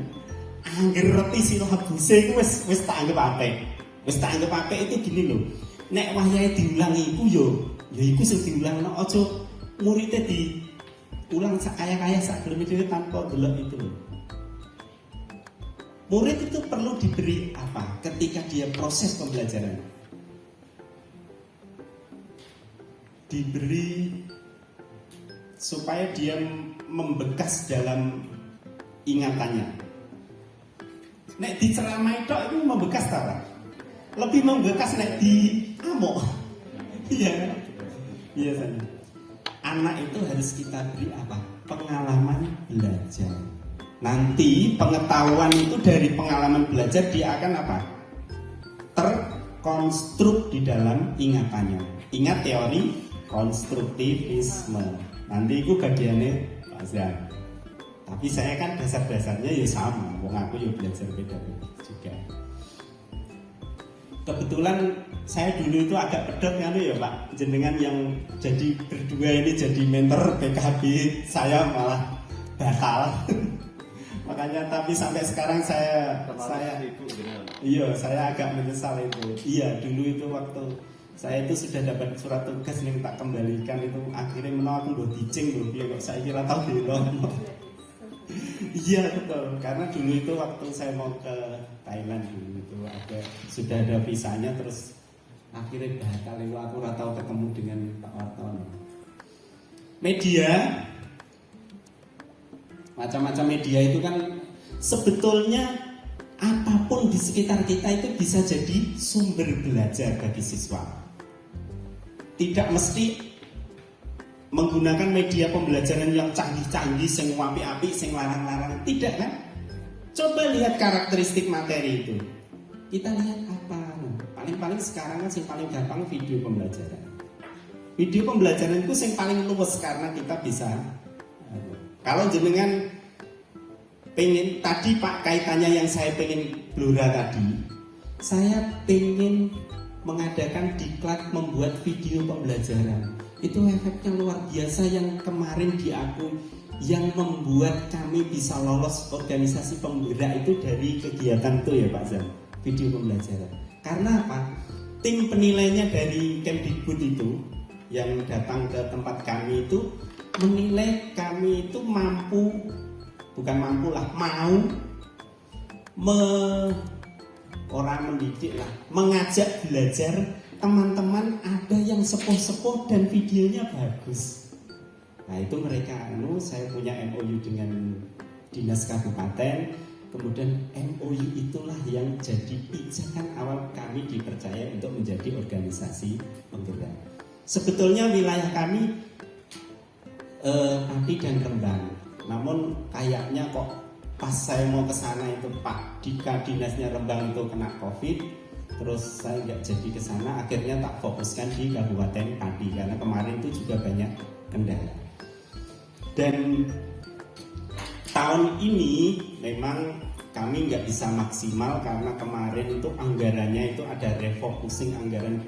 angger reti silabuse iku wis tak anggap apik. Wis tak anggap apik itu gini loh. Nek wayahe diulangi iku ya iku sing diulangno, aja muridé diulang kaya-kaya sak gelem dhewe tanpa delok itu loh. Murid itu perlu diberi apa? Ketika dia proses pembelajaran. Diberi supaya dia membekas dalam ingatannya. Nek diceramai tok itu membekas ta? Lebih membekas nek di amok. Iya. Biasanya. Anak itu harus kita beri apa? Pengalaman belajar. Nanti pengetahuan itu dari pengalaman belajar dia akan apa? Terkonstruk di dalam ingatannya. Ingat teori konstruktivisme. Nanti itu kajiannya Pak Zan. Tapi saya kan dasar-dasarnya ya sama. Wong aku ya belajar beda-beda juga. Kebetulan saya dulu itu agak pedot kan ya Pak. Jenengan yang jadi berdua ini jadi mentor PKB, saya malah batal. Makanya tapi sampai sekarang saya agak menyesal itu. Iya, dulu itu waktu saya itu sudah dapat surat tugas yang tak kembalikan itu akhirnya menolak aku dicing loh dia kok saya kira tahu gitu. Iya betul, karena dulu itu waktu saya mau ke Thailand dulu itu sudah ada visanya terus akhirnya batal itu aku nggak tahu ketemu dengan Pak Wartono. Media, macam-macam media itu kan sebetulnya apapun di sekitar kita itu bisa jadi sumber belajar bagi siswa. Tidak mesti menggunakan media pembelajaran yang canggih-canggih, sing api-api, sing larang-larang. Tidak kan? Coba lihat karakteristik materi itu. Kita lihat apa? Paling-paling sekarang kan sing paling gampang video pembelajaran. Video pembelajaran itu sing paling luwes karena kita bisa. Kalau jenengan pengen tadi Pak kaitannya yang saya pengen blura tadi, saya pengen mengadakan diklat membuat video pembelajaran. Itu efeknya luar biasa yang kemarin di aku yang membuat kami bisa lolos organisasi penggerak itu dari kegiatan itu ya Pak Zan, video pembelajaran. Karena apa? Tim penilainya dari Kemdikbud itu yang datang ke tempat kami itu menilai kami itu mampu, bukan mampu lah, orang mendidik lah, mengajak belajar teman-teman ada yang sepuh-sepuh dan videonya bagus. Nah itu mereka saya punya MOU dengan dinas kabupaten, kemudian MOU itulah yang jadi pijakan awal kami dipercaya untuk menjadi organisasi penggerak. Sebetulnya wilayah kami Pati dan Rembang, namun kayaknya kok pas saya mau ke sana itu Pak Dika dinasnya Rembang itu kena COVID, terus saya nggak jadi ke sana. Akhirnya tak fokuskan di Kabupaten Pati karena kemarin itu juga banyak kendala. Dan tahun ini memang kami nggak bisa maksimal karena kemarin itu anggarannya itu ada refocusing anggaran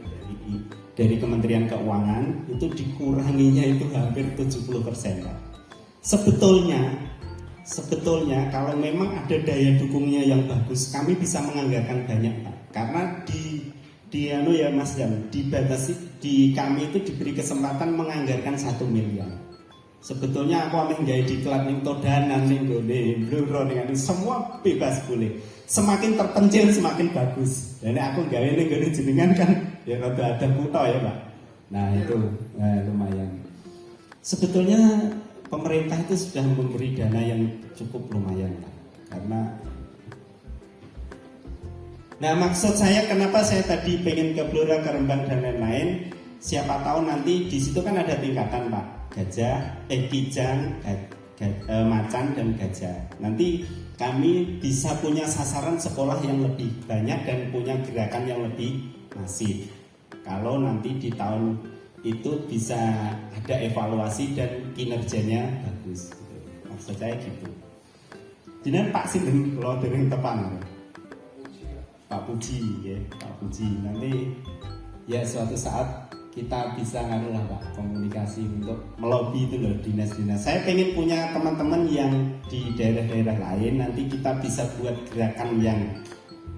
dari Kementerian Keuangan, itu dikuranginya itu hampir 70%, Pak. Sebetulnya kalau memang ada daya dukungnya yang bagus, kami bisa menganggarkan banyak, Pak. Karena Mas Jam, di kami itu diberi kesempatan menganggarkan 1 miliar. Sebetulnya aku ambil gaya diklat ning todanan ning gone bluro ning semua bebas boleh. Semakin terpencil semakin bagus. Dan aku gawe ning gone jenengan kan ya rada ada kutho ya, Pak. Nah, itu lumayan. Sebetulnya pemerintah itu sudah memberi dana yang cukup lumayan, Pak. Nah, maksud saya kenapa saya tadi pengen ke Blora, ke Rembang dan lain-lain. Siapa tahu nanti di situ kan ada tingkatan, Pak. Kijang, macan dan gajah. Nanti kami bisa punya sasaran sekolah yang lebih banyak dan punya gerakan yang lebih masif. Kalau nanti di tahun itu bisa ada evaluasi dan kinerjanya bagus. Maksud saya gitu. Jenengan Pak Sinten kula dereng tepan. Pak Puji ya, Pak Puji. Nanti ya suatu saat kita bisa ngaruh Pak komunikasi untuk melobi itu loh dinas-dinas. Saya pengen punya teman-teman yang di daerah-daerah lain, nanti kita bisa buat gerakan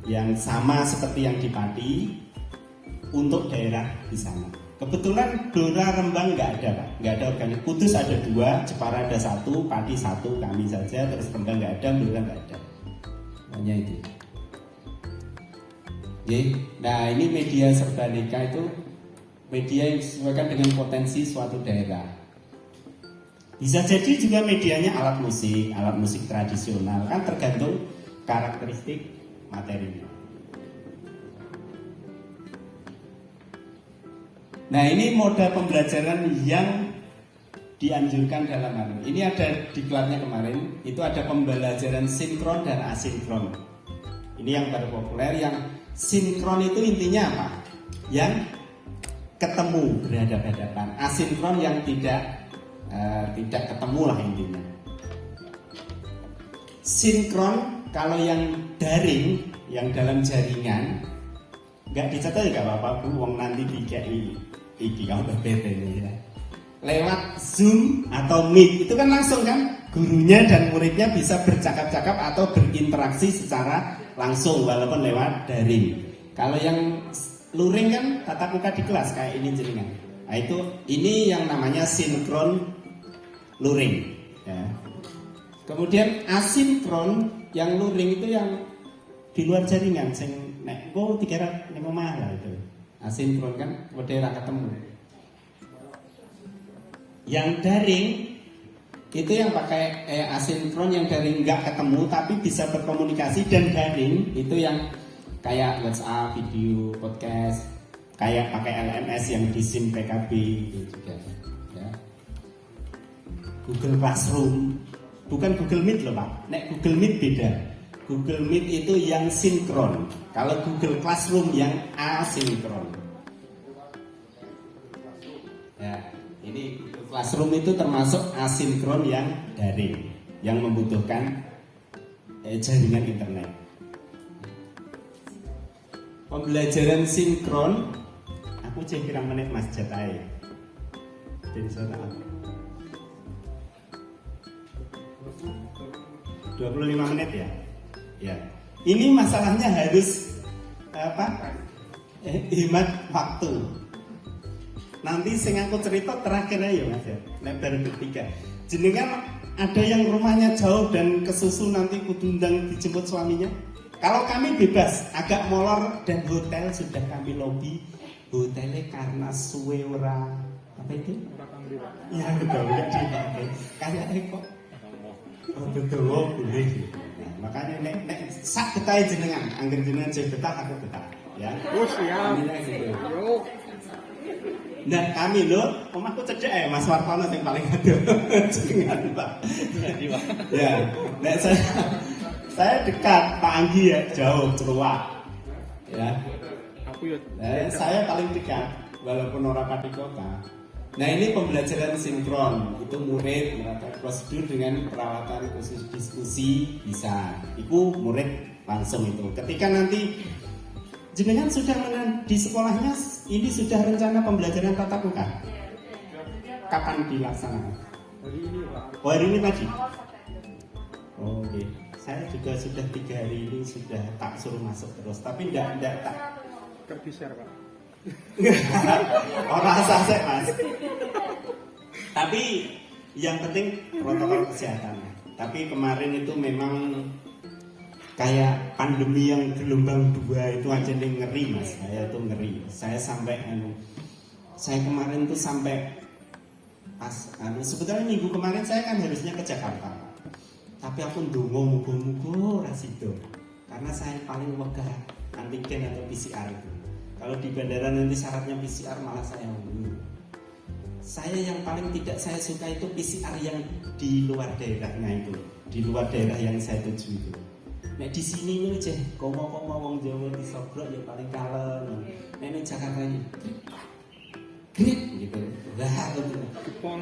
yang sama seperti yang di Pati untuk daerah di sana. Kebetulan Blora Rembang nggak ada, Pak, nggak ada organik. Kudus ada 2, Jepara ada 1, Pati 1, kami saja, terus Rembang nggak ada, Blora nggak ada. Hanya itu. Oke. Nah, ini media Serbaneka itu media yang disesuaikan dengan potensi suatu daerah. Bisa jadi juga medianya alat musik tradisional, kan tergantung karakteristik materinya. Nah, ini moda pembelajaran yang dianjurkan dalam hal ini. Ini ada diklatnya kemarin, itu ada pembelajaran sinkron dan asinkron. Ini yang baru populer. Yang sinkron itu intinya apa? Yang ketemu berhadapan-hadapan. Asinkron yang tidak ketemu lah intinya. Sinkron kalau yang daring, yang dalam jaringan, nggak dicatat nggak apa-apa, Bu. Wong nanti iki kalau BPT ini ya. Lewat Zoom atau Meet itu kan langsung kan gurunya dan muridnya bisa bercakap-cakap atau berinteraksi secara langsung walaupun lewat daring. Kalau yang luring kan tatap muka di kelas kayak ini jenengan. Nah, ini yang namanya sinkron luring ya. Kemudian asinkron yang luring itu yang di luar jaringan sing nek kok dikira ning omah lah itu. Asinkron kan daerah ketemu. Yang daring itu yang pakai asinkron yang daring nggak ketemu tapi bisa berkomunikasi, dan daring itu yang kayak WhatsApp, video, podcast, kayak pakai LMS yang di SIM PKB itu juga ya. Google Classroom, bukan Google Meet loh Pak. Nek Google Meet beda. Google Meet itu yang sinkron. Kalau Google Classroom yang asinkron. Ya, ini Google Classroom itu termasuk asinkron yang daring, yang membutuhkan jaringan internet. Pembelajaran sinkron, aku cek pirang menit Mas Jatai. Jadi saya tak 25 menit ya. Ya. Ini masalahnya harus hemat waktu. Nanti sing aku cerita terakhir aja Mas ya. Nek baru ketiga. Jenengan ada yang rumahnya jauh dan kesusu nanti kudu undang dijemput suaminya. Kalau kami bebas, agak molor dan hotel sudah kami lobby. Hotelnya karena suwe ora apa itu? Ya betul, dipakai. Kayak kok. Oh betul, boleh. Nah, makanya nek sak ketahe jenengan, angger jenengan sing betah aku betah, ya. Oh siap. Yo. Nah kami loh, omahku cedek ya Mas Wartono yang paling aduh jenengan Pak. Ya, nek saya dekat, Pak Anggi ya jauh Celuak, ya. Aku ya. Saya paling dekat, walaupun orang Pati Kota. Nah ini pembelajaran sinkron, itu murid menerapkan prosedur dengan perawatan khusus diskusi bisa. Itu murid langsung itu. Ketika nanti jenengan sudah di sekolahnya ini sudah rencana pembelajaran tatap muka. Kapan dilaksanakan? Hari ini Pak. Oh, hari ini tadi. Oh, oke. Saya juga sudah 3 hari ini sudah tak suruh masuk terus, tapi enggak tak. Tergeser Pak. Orang saya mas. Tapi yang penting protokol kesehatan. Tapi kemarin itu memang kayak pandemi yang gelombang 2 itu aja nih ngeri mas. Saya tuh ngeri. Saya sampai saya kemarin tuh sampai pas sebetulnya minggu kemarin saya kan harusnya ke Jakarta. Tapi aku ndonga muga-muga rasido. Karena saya paling wegah antigen atau PCR itu. Kalau di bandara nanti syaratnya PCR malah saya ngomong. Saya yang paling tidak saya suka itu PCR yang di luar daerahnya itu, di luar daerah yang saya tuju itu. Nah di sini nih ceh, komo-komo wong Jawa di Sogrok yang paling kalem. Nah ini Jakarta ini, grit gitu. Lah gitu.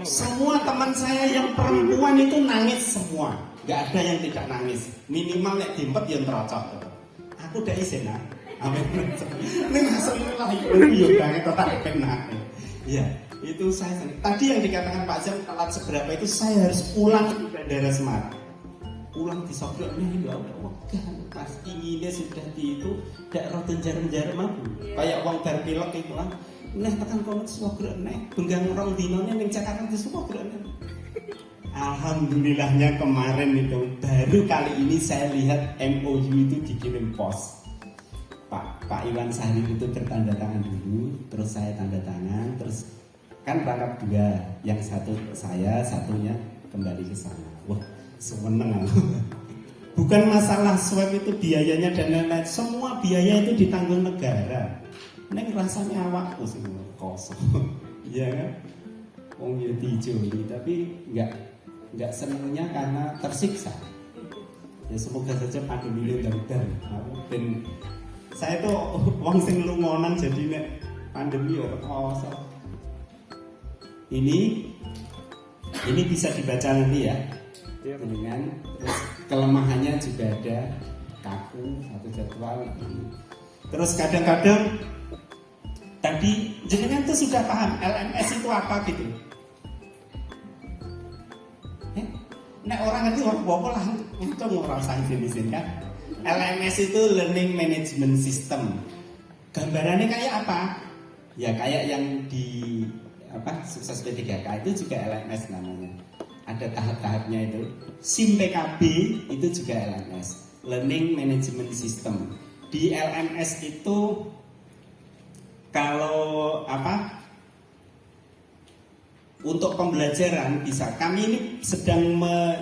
Semua teman saya yang perempuan itu nangis semua, nggak ada yang tidak nangis. Minimal nek diempet yang terocok. Aku udah izin lah. Ini masuk ini lah itu banget tak penak. Ya itu saya tadi yang dikatakan Pak Jam telat seberapa itu saya harus pulang ke Bandara Semarang. Pulang di Sogrok ini ya udah wegah pas inginnya sudah di itu dak roten jarum-jarum aku kayak wong bar pilek itu lah. Neh tekan kono Sogrok neh benggang rong dinone ning Jakarta di Sogrok neh. Alhamdulillahnya kemarin itu baru kali ini saya lihat MOU itu dikirim pos. Pak Iwan Sahir itu bertanda tangan dulu, terus saya tanda tangan, terus kan rangkap 2, yang satu saya, satunya kembali ke sana. Wah, seneng aku. Bukan masalah swab itu biayanya dan lain-lain, semua biaya itu ditanggung negara. Neng rasanya awakku semua kosong, iya kan? Wong ya dijoli, tapi nggak senengnya karena tersiksa. Ya semoga saja pandemi ini udah dan saya tuh wong sing lungonan jadi nek pandemi ora kosong. Ini bisa dibaca nanti ya. Dengan terus kelemahannya juga ada kaku satu jadwal. Terus kadang-kadang tadi jenengan tuh sudah paham LMS itu apa gitu. Nek orang ngerti apa lah itu ora usah izin kan. LMS itu Learning Management System. Gambarannya kayak apa? Ya kayak yang di sukses P3K itu juga LMS namanya. Ada tahap-tahapnya itu. SIM PKB itu juga LMS, Learning Management System. Di LMS itu kalau untuk pembelajaran bisa. Kami ini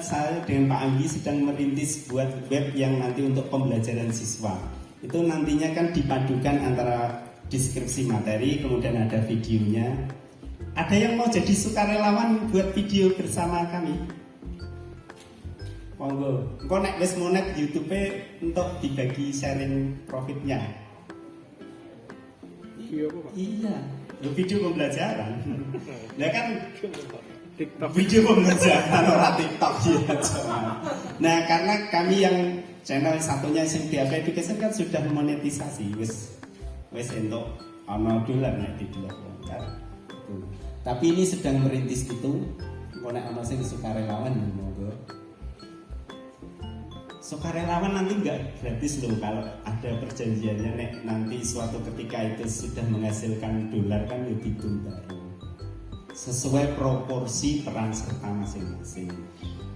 saya dengan Pak Anggi sedang merintis buat web yang nanti untuk pembelajaran siswa. Itu nantinya kan dipadukan antara deskripsi materi, kemudian ada videonya. Ada yang mau jadi sukarelawan buat video bersama kami? Monggo. Engko nek wis monet YouTube-e untuk dibagi sharing profitnya. Video apa Pak? Iya. Video pembelajaran. Ya kan TikTok. video pembelajaran orang TikTok ya. Nah karena kami yang channel satunya SMDAP Education kan sudah monetisasi wis entuk ana dolar nek di dolar kan. Tapi ini sedang merintis itu. Kok nek ana sing sukarelawan monggo. Sukarelawan nanti nggak gratis loh kalau ada perjanjiannya nek nanti suatu ketika itu sudah menghasilkan dolar kan lebih baru sesuai proporsi peran serta masing-masing.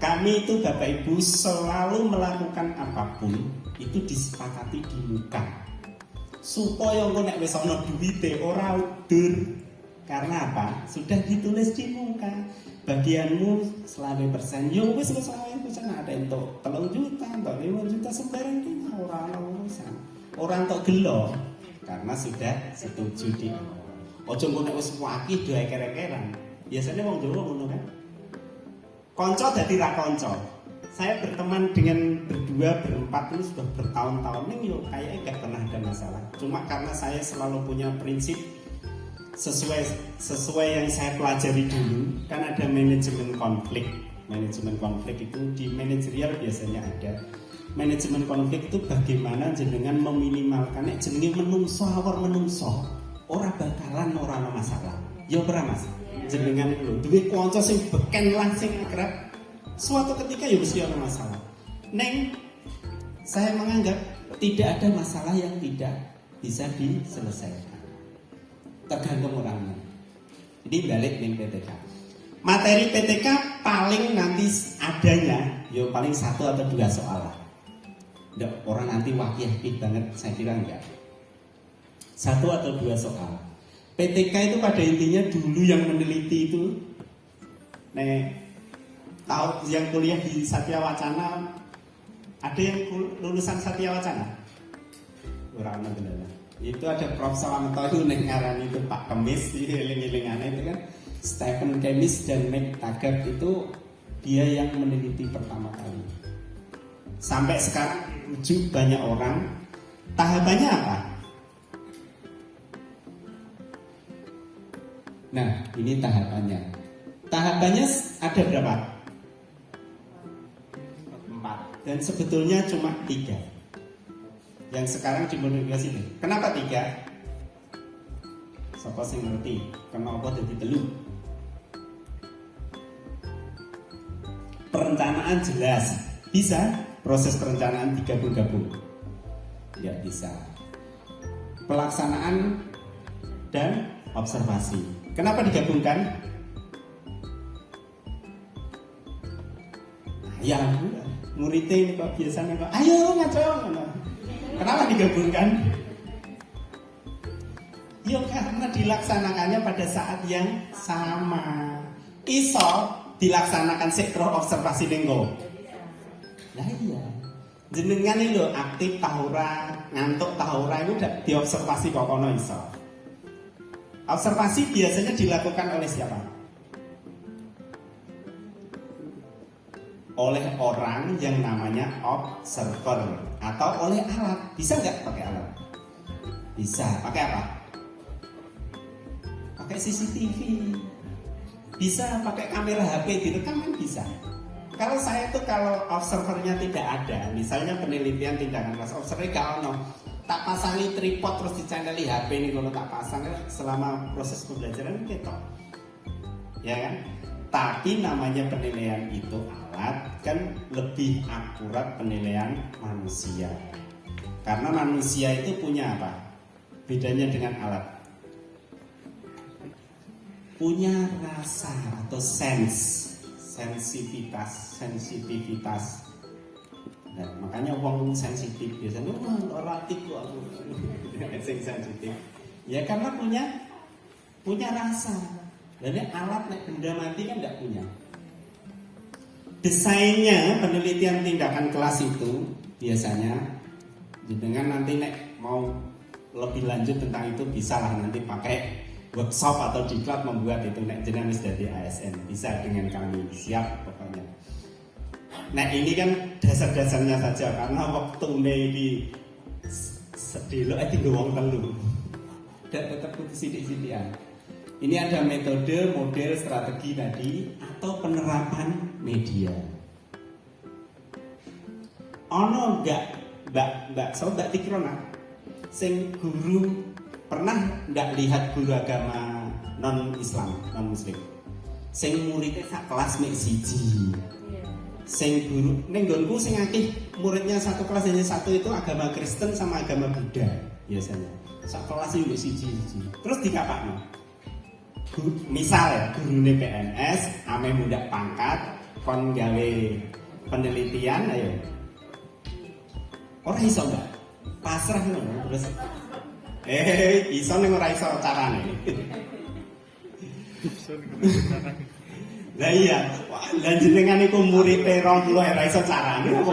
Kami itu Bapak Ibu selalu melakukan apapun itu disepakati di muka supaya kok nek wis ana duwite ora udur. Karena apa? Sudah ditulis di muka. Bagianmu 100%. Ya wis 100% ada entuk 3 juta, entuk 5 juta sembarang iki ora ana urusan. Ora entuk gelo karena sudah setuju di awal. Ojo engko nek wis wakih do eker-ekeran. Biasanya wong Jawa ngono kan. Kanca dadi ra kanca. Saya berteman dengan berdua, berempat ini sudah bertahun-tahun ini kayaknya gak pernah ada masalah. Cuma karena saya selalu punya prinsip sesuai yang saya pelajari dulu, kan ada manajemen konflik. Manajemen konflik itu di manajerial biasanya ada. Manajemen konflik itu bagaimana jenengan meminimalkan jenenge menungso awor menungso ora bakalan ora ana masalah. Ya ora Mas. Jenengan lho duwe kanca sing beken lan sing akrab, suatu ketika ya mesti ada masalah. Neng, saya menganggap tidak ada masalah yang tidak bisa diselesaikan. Tergantung orangnya. Ini balik nih PTK. Materi PTK paling nanti adanya, yo paling 1 atau 2 soal lah. Nggak, orang nanti wakil banget, saya kira enggak. 1 atau 2 soal. PTK itu pada intinya dulu yang meneliti itu, tahu yang kuliah di Satya Wacana, ada yang lulusan Satya Wacana? Orang benar. Itu ada Prof. Salameto itu ngaran itu Pak Kemis, eling-elingannya itu kan Stephen Kemis dan Meg Taggart itu dia yang meneliti pertama kali. Sampai sekarang dirujuk banyak orang. Tahapannya apa? Nah, ini tahapannya. Tahapannya ada berapa? 4. Dan sebetulnya cuma 3. Yang sekarang dimodifikasi ini. Kenapa 3? Siapa sih ngerti? Kenapa jadi 3? Perencanaan jelas. Bisa proses perencanaan digabung-gabung? Tidak bisa. Pelaksanaan dan observasi. Kenapa digabungkan? Ya, muridnya ini kok biasanya kok, ayo ngaco. Kenapa digabungkan? Ya karena dilaksanakannya pada saat yang sama. Iso dilaksanakan sektor observasi denggo. Nah iya. Jenengan ini lho aktif tahura, ngantuk tahura itu diobservasi kok kono iso. Observasi biasanya dilakukan oleh siapa? Oleh orang yang namanya observer atau oleh alat. Bisa nggak pakai alat? Bisa. Pakai apa? Pakai CCTV. Bisa pakai kamera HP direkam kan bisa. Kalau saya tuh kalau observernya tidak ada, misalnya penelitian tindakan kelas observer kalau tak pasangi tripod terus dicandali HP ini kalau tak pasang selama proses pembelajaran gitu. Ya kan? Tapi namanya penilaian itu alat kan lebih akurat penilaian manusia. Karena manusia itu punya apa? Bedanya dengan alat. Punya rasa atau sensitivitas. Nah, makanya orang sensitif biasanya orang tiku aku sensitif. Ya karena punya rasa. Dan alat benda mati kan nggak punya. Desainnya penelitian tindakan kelas itu biasanya dengan nanti mau lebih lanjut tentang itu bisa lah nanti pakai workshop atau diklat membuat itu jenis dari ASN bisa dengan kami siap pokoknya. Nah ini kan dasar-dasarnya saja karena waktu ini sedih itu wong telu dan tetap putus sidik-sidikan. Ini ada metode, model, strategi tadi atau penerapan media. Ono mbak sobat Tikrona, sing guru pernah nggak lihat guru agama non Islam, non Muslim, sing muridnya sak kelas mek siji, sing guru neng gonku sing akeh muridnya satu kelas hanya satu itu agama Kristen sama agama Buddha biasanya, sak kelas itu siji, terus dikapakno. Misal ya, gurune PNS, ame muda pangkat, kon gawe penelitian, ayo. Orang iso enggak? Pasrah ngono terus. Iso ning ora iso carane. Lah iya, lah jenengan iku murid 20 ora iso carane apa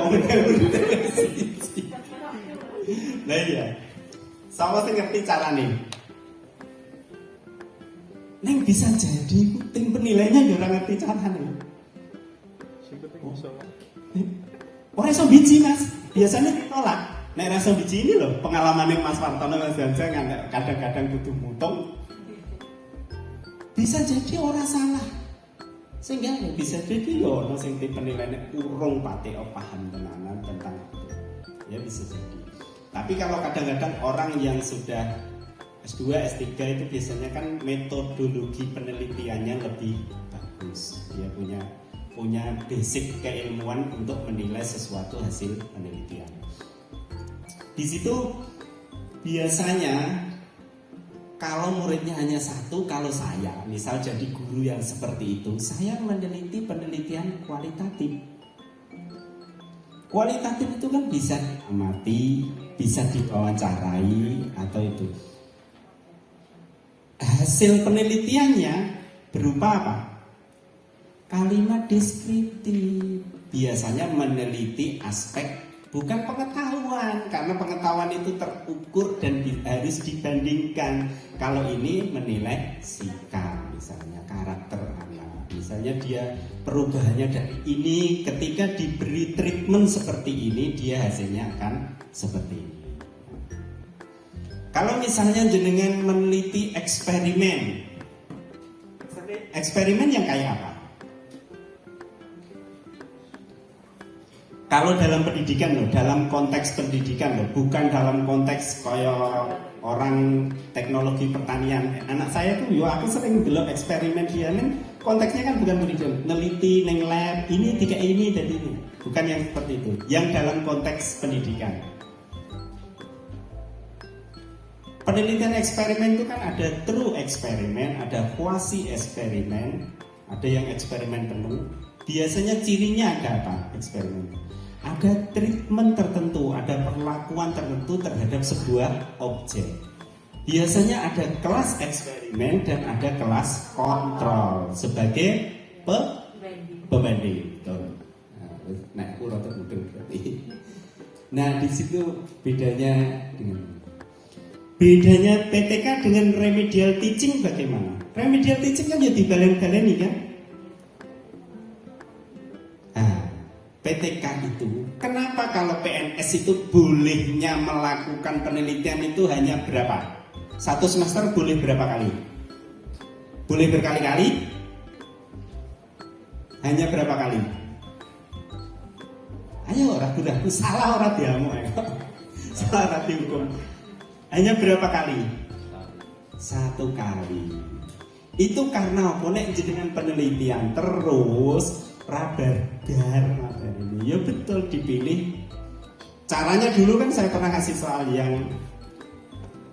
Lah iya. Sama sing ngerti carane. Neng bisa jadi tim penilainya ya orang ngerti caranya. Orang iso biji Mas, biasanya ditolak. Nek rasa biji ini loh pengalaman yang Mas Wartono Mas Jansa kadang-kadang butuh mutung. bisa jadi orang salah. Sehingga bisa jadi ya ono sing penilaiannya urung pati paham tenanan tentang itu. Ya bisa jadi. Tapi kalau kadang-kadang orang yang sudah S2, S3 itu biasanya kan metodologi penelitiannya lebih bagus. Dia punya basic keilmuan untuk menilai sesuatu hasil penelitian. Di situ biasanya kalau muridnya hanya satu, kalau saya misal jadi guru yang seperti itu, saya meneliti penelitian kualitatif. Kualitatif itu kan bisa diamati, bisa diwawancarai atau itu. Hasil penelitiannya berupa apa? Kalimat deskriptif. Biasanya meneliti aspek bukan pengetahuan, karena pengetahuan itu terukur dan harus dibandingkan. Kalau ini menilai sikap, misalnya karakter anak, misalnya dia perubahannya dari ini, ketika diberi treatment seperti ini, dia hasilnya akan seperti ini. Kalau misalnya jenengan meneliti eksperimen yang kayak apa? Kalau dalam pendidikan loh, dalam konteks pendidikan loh, bukan dalam konteks kayak orang teknologi pertanian. Anak saya tuh, aku sering delok eksperimen dia nih, konteksnya kan bukan pendidikan, neliti neng lab, ini tiga ini dan ini, bukan yang seperti itu. Yang dalam konteks pendidikan. Penelitian eksperimen itu kan ada true eksperimen, ada quasi eksperimen, ada yang eksperimen penuh. Biasanya cirinya ada apa eksperimen? Ada treatment tertentu, ada perlakuan tertentu terhadap sebuah objek. Biasanya ada kelas eksperimen dan ada kelas kontrol sebagai pembanding. Nah, aku rada mudeng berarti. Nah, di situ bedanya PTK dengan remedial teaching bagaimana? Remedial teaching kan ya dibalen-baleni kan? PTK itu, kenapa kalau PNS itu bolehnya melakukan penelitian itu hanya berapa? Satu semester boleh berapa kali? Boleh berkali-kali? Hanya berapa kali? Ayo ragu-ragu, salah orang diamu salah orang dihukum. Hanya berapa kali? Satu kali. Itu karena apa? Nek jenengan penelitian terus rabarbar ini, ya betul dipilih. Caranya dulu kan saya pernah kasih soal yang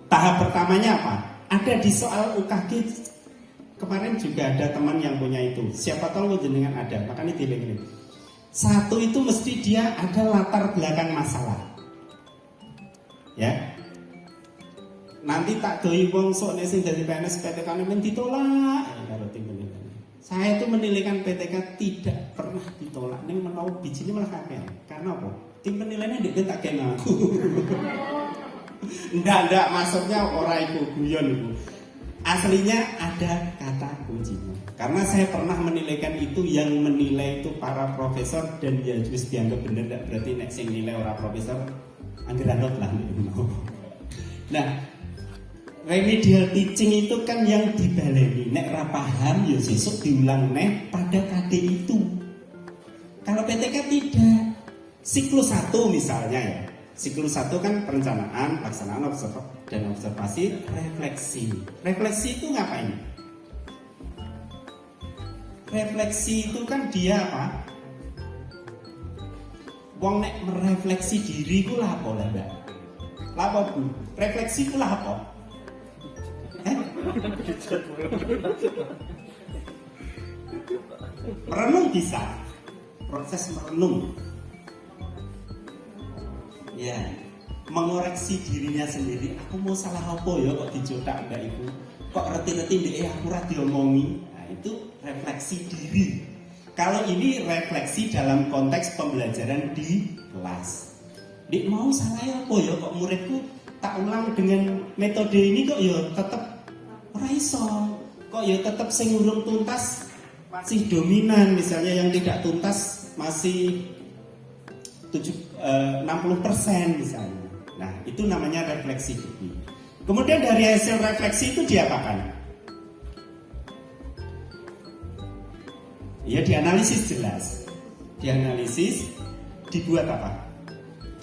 tahap pertamanya apa? Ada di soal UKG kemarin juga ada teman yang punya itu. Siapa tahu jenengan ada, makanya dipilih. Satu itu mesti dia ada latar belakang masalah. Ya. Nanti tak doi wong sok nek sing dadi PNS PTK men ditolak. Karo tim penilaian. Saya itu menilaikan PTK tidak pernah ditolak. Ning menawa bijine malah kakek. Karena apa? Tim penilaiannya ndek tak kena aku. Enggak, maksudnya ora iku guyon iku. Aslinya ada kata kuncinya. Karena saya pernah menilaikan itu, yang menilai itu para profesor dan ya wis dianggap bener, enggak berarti nek sing nilai ora profesor anggeranot lah. Nah, remedial teaching itu kan yang dibaleni. Nek ra paham ya sesuk diulang neh pada KD itu. Kalau PTK tidak. Siklus 1 misalnya ya. Siklus 1 kan perencanaan, pelaksanaan, observasi, refleksi. Refleksi itu ngapain? Refleksi itu kan dia apa? Wong nek merefleksi diri ku lah apa lah, Mbak? Lah apa, Bu? Refleksi ku lah apa? Merenung bisa. Proses merenung. Ya, mengoreksi dirinya sendiri. Aku mau salah apa ya kok dicodak mbak ibu? Kok reti-reti ndek aku ora diomongi? Nah, itu refleksi diri. Kalau ini refleksi dalam konteks pembelajaran di kelas. Dik mau salah apa ya kok muridku tak ulang dengan metode ini kok ya tetap ora iso. Kok ya tetap sing urung tuntas masih dominan, misalnya yang tidak tuntas masih 60% misalnya. Nah, itu namanya refleksi diri. Kemudian dari hasil refleksi itu diapakan? Ya dianalisis jelas. Dianalisis, dibuat apa?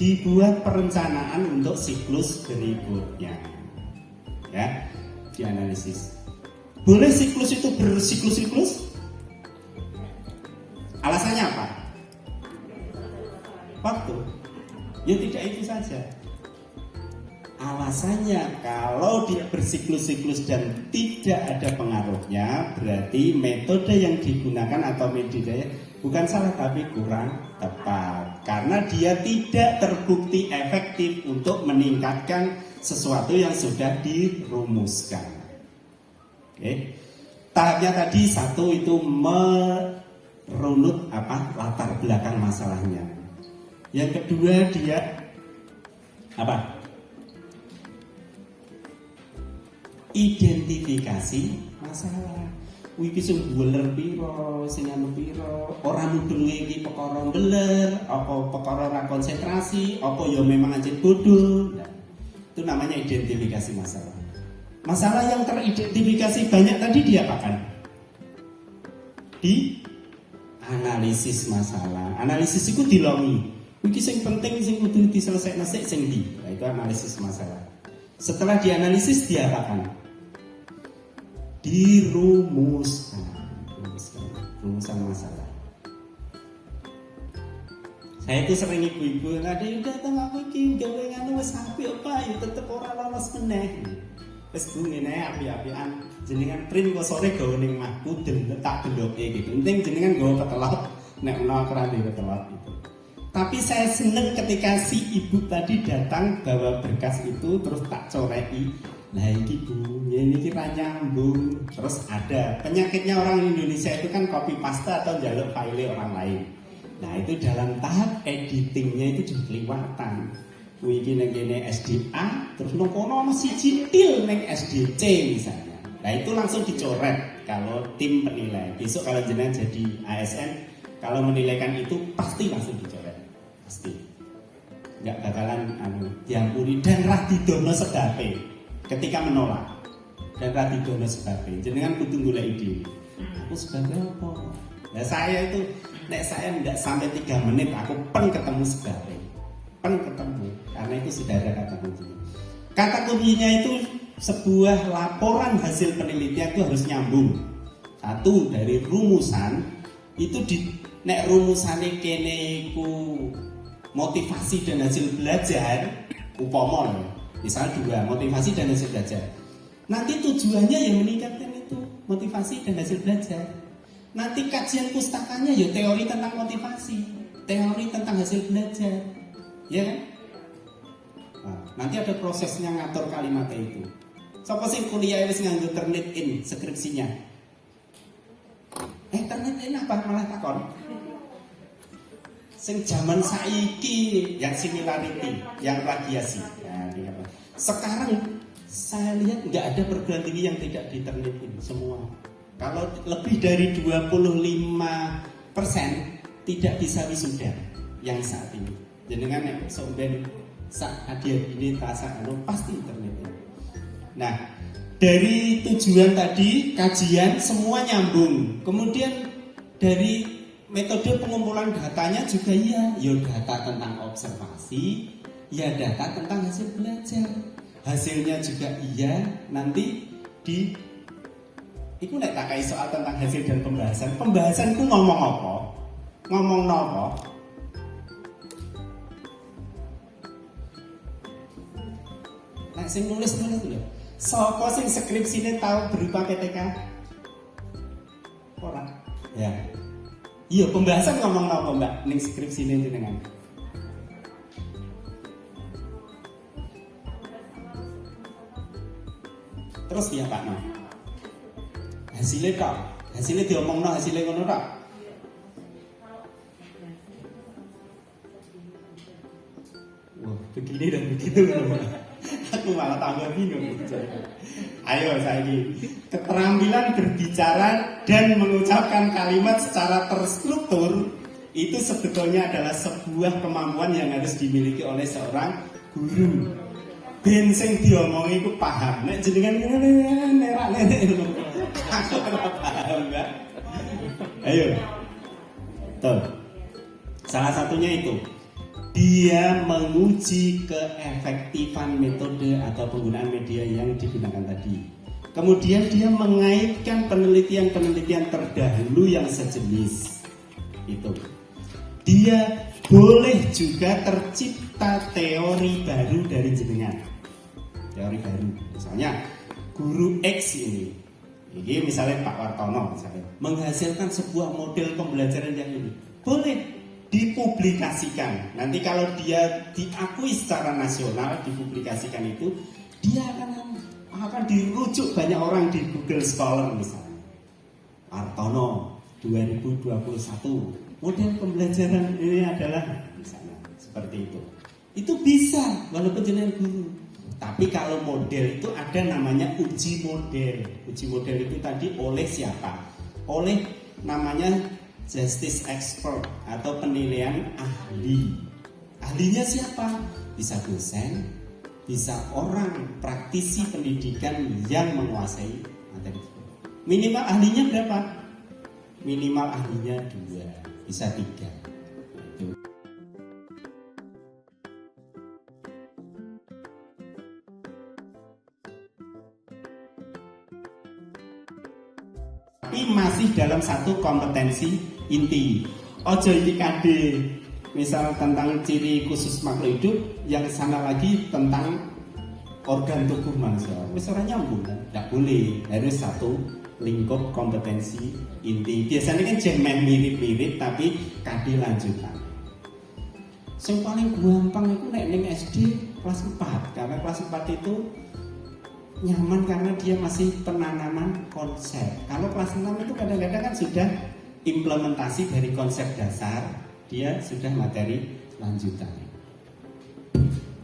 Dibuat perencanaan untuk siklus berikutnya. Ya, dianalisis. Boleh siklus itu bersiklus-siklus? Alasannya apa? Waktu. Ya tidak itu saja. Alasannya kalau dia bersiklus-siklus dan tidak ada pengaruhnya, berarti metode yang digunakan atau metodenya bukan salah tapi kurang tepat. Karena dia tidak terbukti efektif untuk meningkatkan sesuatu yang sudah dirumuskan. Oke. Tahapnya tadi satu itu merunut latar belakang masalahnya. Yang kedua dia apa? Identifikasi masalah. Iki sing buler piro, sing anu piro, ora mudhun iki perkara beler, apa perkara ora konsentrasi, apa ya memang anjir bodoh. Nah, itu namanya identifikasi masalah. Masalah yang teridentifikasi banyak tadi diapakan? Di analisis masalah. Analisis itu dilongi. Iki sing penting sing kudu diselesaikan sing ndi. Nah, itu analisis masalah. Setelah dianalisis diapakan? Dirumuskan rumusan masalah. Saya itu sering ibu-ibu ada yang datang aku iki gawe nganu wis apik apa ya tetep ora lolos meneh. Wis bu ngene api-apian jenengan print kok sore gawe ning mahku tak deloke gitu. Penting jenengan gawe petelot nek menawa kerane petelot itu. Tapi saya seneng ketika si ibu tadi datang bawa berkas itu terus tak coreki. Nah ini bu, ya ini kira nyambung. Terus ada penyakitnya orang Indonesia itu kan copy paste atau jaluk file orang lain. Nah itu dalam tahap editingnya itu jadi kelewatan. Wiki neng SDA, terus nokono masih cintil neng SDC misalnya. Nah itu langsung dicoret kalau tim penilai. Besok kalau jenengan jadi ASN, kalau menilaikan itu pasti langsung dicoret, pasti. Nggak bakalan diampuni dan radidono sedape. Ketika menolak dan radidono sebabnya, jenengan kudu golek ide. Aku sebagai apa? Nah saya itu, nek saya tidak sampai 3 menit aku ketemu sebabnya, ketemu. Karena itu sudah ada kata kuncinya. Kata kuncinya itu sebuah laporan hasil penelitian itu harus nyambung. Satu dari rumusan itu nek rumusane kene iku motivasi dan hasil belajar upama misal 2, motivasi dan hasil belajar. Nanti tujuannya yang meningkatkan itu motivasi dan hasil belajar. Nanti kajian pustakanya ya teori tentang motivasi, teori tentang hasil belajar, ya kan? Nah, nanti ada prosesnya ngatur kalimatnya itu. Sapa sing kuliah wis nganggo Turnitin skripsinya? Turnitin apa malah takon? Sing zaman saiki yang similarity, yang radiasi. Nah, sekarang saya lihat nggak ada perguruan tinggi yang tidak diterlitin semua. Kalau lebih dari 25% tidak bisa wisuda yang saat ini. Jenengan yang somben saat hadiah ini tasa pasti terlitin. Nah dari tujuan tadi kajian semua nyambung. Kemudian dari metode pengumpulan datanya juga ya data tentang observasi, ya data tentang hasil belajar. Hasilnya juga nanti iku nek takai soal tentang hasil dan pembahasan. Pembahasan itu ngomong apa? Ngomong apa? Nek sing nulis lho. Sapa sing skripsine tahu berupa PTK? Ora. Ya. Iya, pembahasan ngomong apa, Mbak? Ning skripsine jenengan. Terus ya Pak no. Hasilnya kok, hasilnya diomong no, hasilnya ngono kok. Wah, begini dan begitu. Aku malah tambah bingung. Ayo saya ini keterampilan berbicara dan mengucapkan kalimat secara terstruktur itu sebetulnya adalah sebuah kemampuan yang harus dimiliki oleh seorang guru. Ben sing diomongi ku paham. Nek jenengan nerak-nerak aku ora paham, Mbak. Ayo. Tuh. Salah satunya itu dia menguji keefektifan metode atau penggunaan media yang digunakan tadi. Kemudian dia mengaitkan penelitian-penelitian terdahulu yang sejenis. Itu. Dia boleh juga tercipta teori baru dari jenengan. Teori baru. Misalnya guru X ini misalnya Pak Wartono misalnya menghasilkan sebuah model pembelajaran yang ini. Boleh dipublikasikan. Nanti kalau dia diakui secara nasional, dipublikasikan itu, dia akan dirujuk banyak orang di Google Scholar misalnya. Wartono 2021 model pembelajaran ini adalah misalnya seperti itu. Itu bisa walaupun jenengan guru. Tapi kalau model itu ada namanya uji model. Uji model itu tadi oleh siapa? Oleh namanya justice expert atau penilaian ahli. Ahlinya siapa? Bisa dosen, bisa orang praktisi pendidikan yang menguasai materi. Minimal ahlinya berapa? Minimal ahlinya 2. Bisa 3. Itu. Tapi masih dalam satu kompetensi inti. Ojo itikade misal tentang ciri khusus makhluk hidup, yang sana lagi tentang organ tubuh manusia. Wis ora nyambung kan? Tidak boleh. Harus satu lingkup kompetensi inti. Biasanya kan jemen mirip-mirip tapi kade lanjutan. Yang paling gampang itu nek ning SD kelas 4. Karena kelas 4 itu nyaman karena dia masih penanaman konsep. Kalau kelas 6 itu kadang-kadang kan sudah implementasi dari konsep dasar, dia sudah materi lanjutan.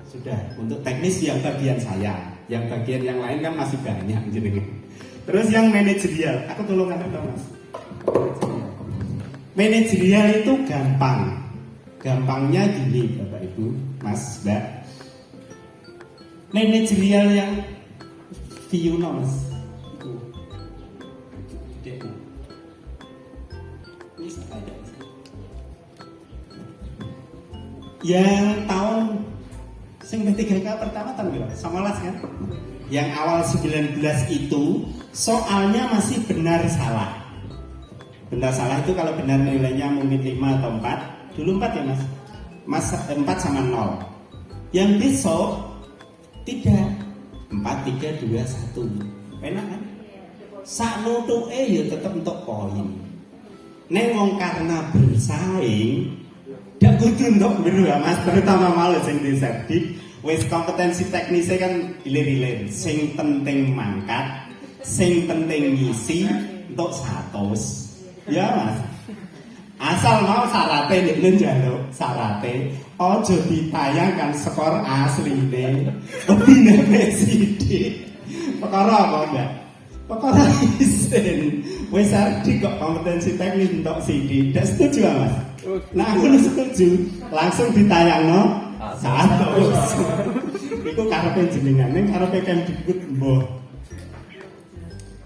Sudah, untuk teknis yang bagian saya, yang bagian yang lain kan masih banyak gitu. Terus yang manajerial, aku tolong kata Mas. Manajerial itu gampang. Gampangnya gini Bapak Ibu, Mas, Mbak. Manajerial yang Viuno Mas. Ini saja. Yang tahun sing P3K pertama tahun berapa? 19 kan? Yang awal 19 itu soalnya masih benar salah. Benar salah itu kalau benar nilainya mungkin 5 atau 4. Dulu 4 ya Mas? Mas 4 sama 0. Yang besok tidak 4, 3, 2, 1. Enak kan? Sak nutuke ya tetap untuk poin. Nek wong karena bersaing dak kudu untuk biru ya Mas, terutama malu sing disebut wis kompetensi teknisnya kan ilir-ilir. Sing penting mangkat, sing penting ngisi untuk 100. Ya Mas. Asal mau syaratnya nek njaluk syaratnya ojo ditayangkan skor asline. Opine presiden. Perkara apa enggak? Perkara isin. Wis arti kok kompetensi teknis untuk CD. Ndak setuju Mas? Nah aku setuju. Langsung ditayangno 100. Iku karepe jenengan ning karepe Kemdikbud mbah.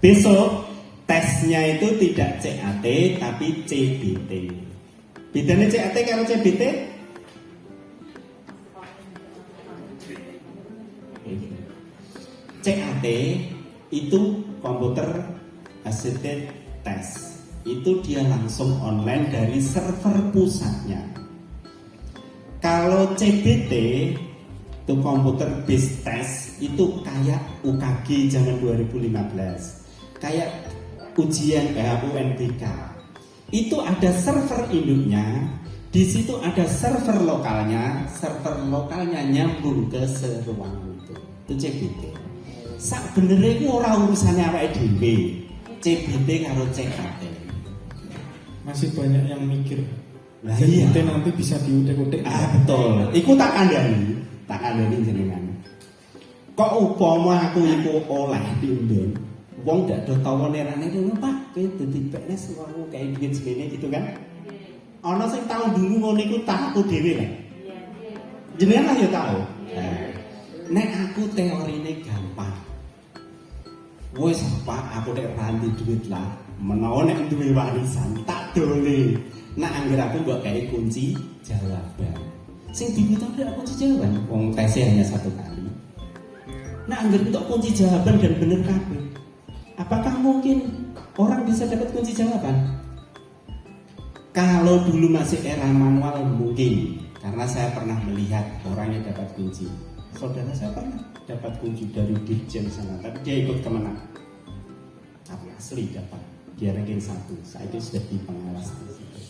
Besok tesnya itu tidak CAT tapi CBT. Bedanya CAT karo CBT? CAT itu komputer assisted test. Itu dia langsung online dari server pusatnya. Kalau CBT itu komputer based test itu kayak UKG zaman 2015. Kayak ujian UNBK. Itu ada server induknya, di situ ada server lokalnya nyambung ke seruang itu CBT. Sak benernya itu orang urusannya awake dhewe. CBT karo CAT. Masih banyak yang mikir. Nah, iya. Nanti bisa diutek-utek. Betul. Iku tak kandhani jenengan. Kok upama aku iku oleh diundang, wong gak do tawa nerane ngono Pak, kowe dadi PNS aku kayak duit semene gitu kan. Ana sing tau dulu ngono iku tak aku dhewe lah. Jenengan lah ya tau. Nek aku teorine gampang. Wes Pak, aku nek ranti duit lah. menawa nek duwe warisan tak dole. Nak angger aku mbok kae kunci jawaban. Sing dibutuhkan kunci jawaban. Wong tesnya hanya 1 kali. Nak angger untuk kunci jawaban dan bener kabeh. Apakah mungkin orang bisa dapat kunci jawaban? Kalau dulu masih era manual mungkin, karena saya pernah melihat orang yang dapat kunci. Saudara saya pernah dapat kunci dari Dirjen sana, tapi dia ikut kemenang. Tapi asli dapat, dia ranking 1. Saya itu sudah di pengawas di situ.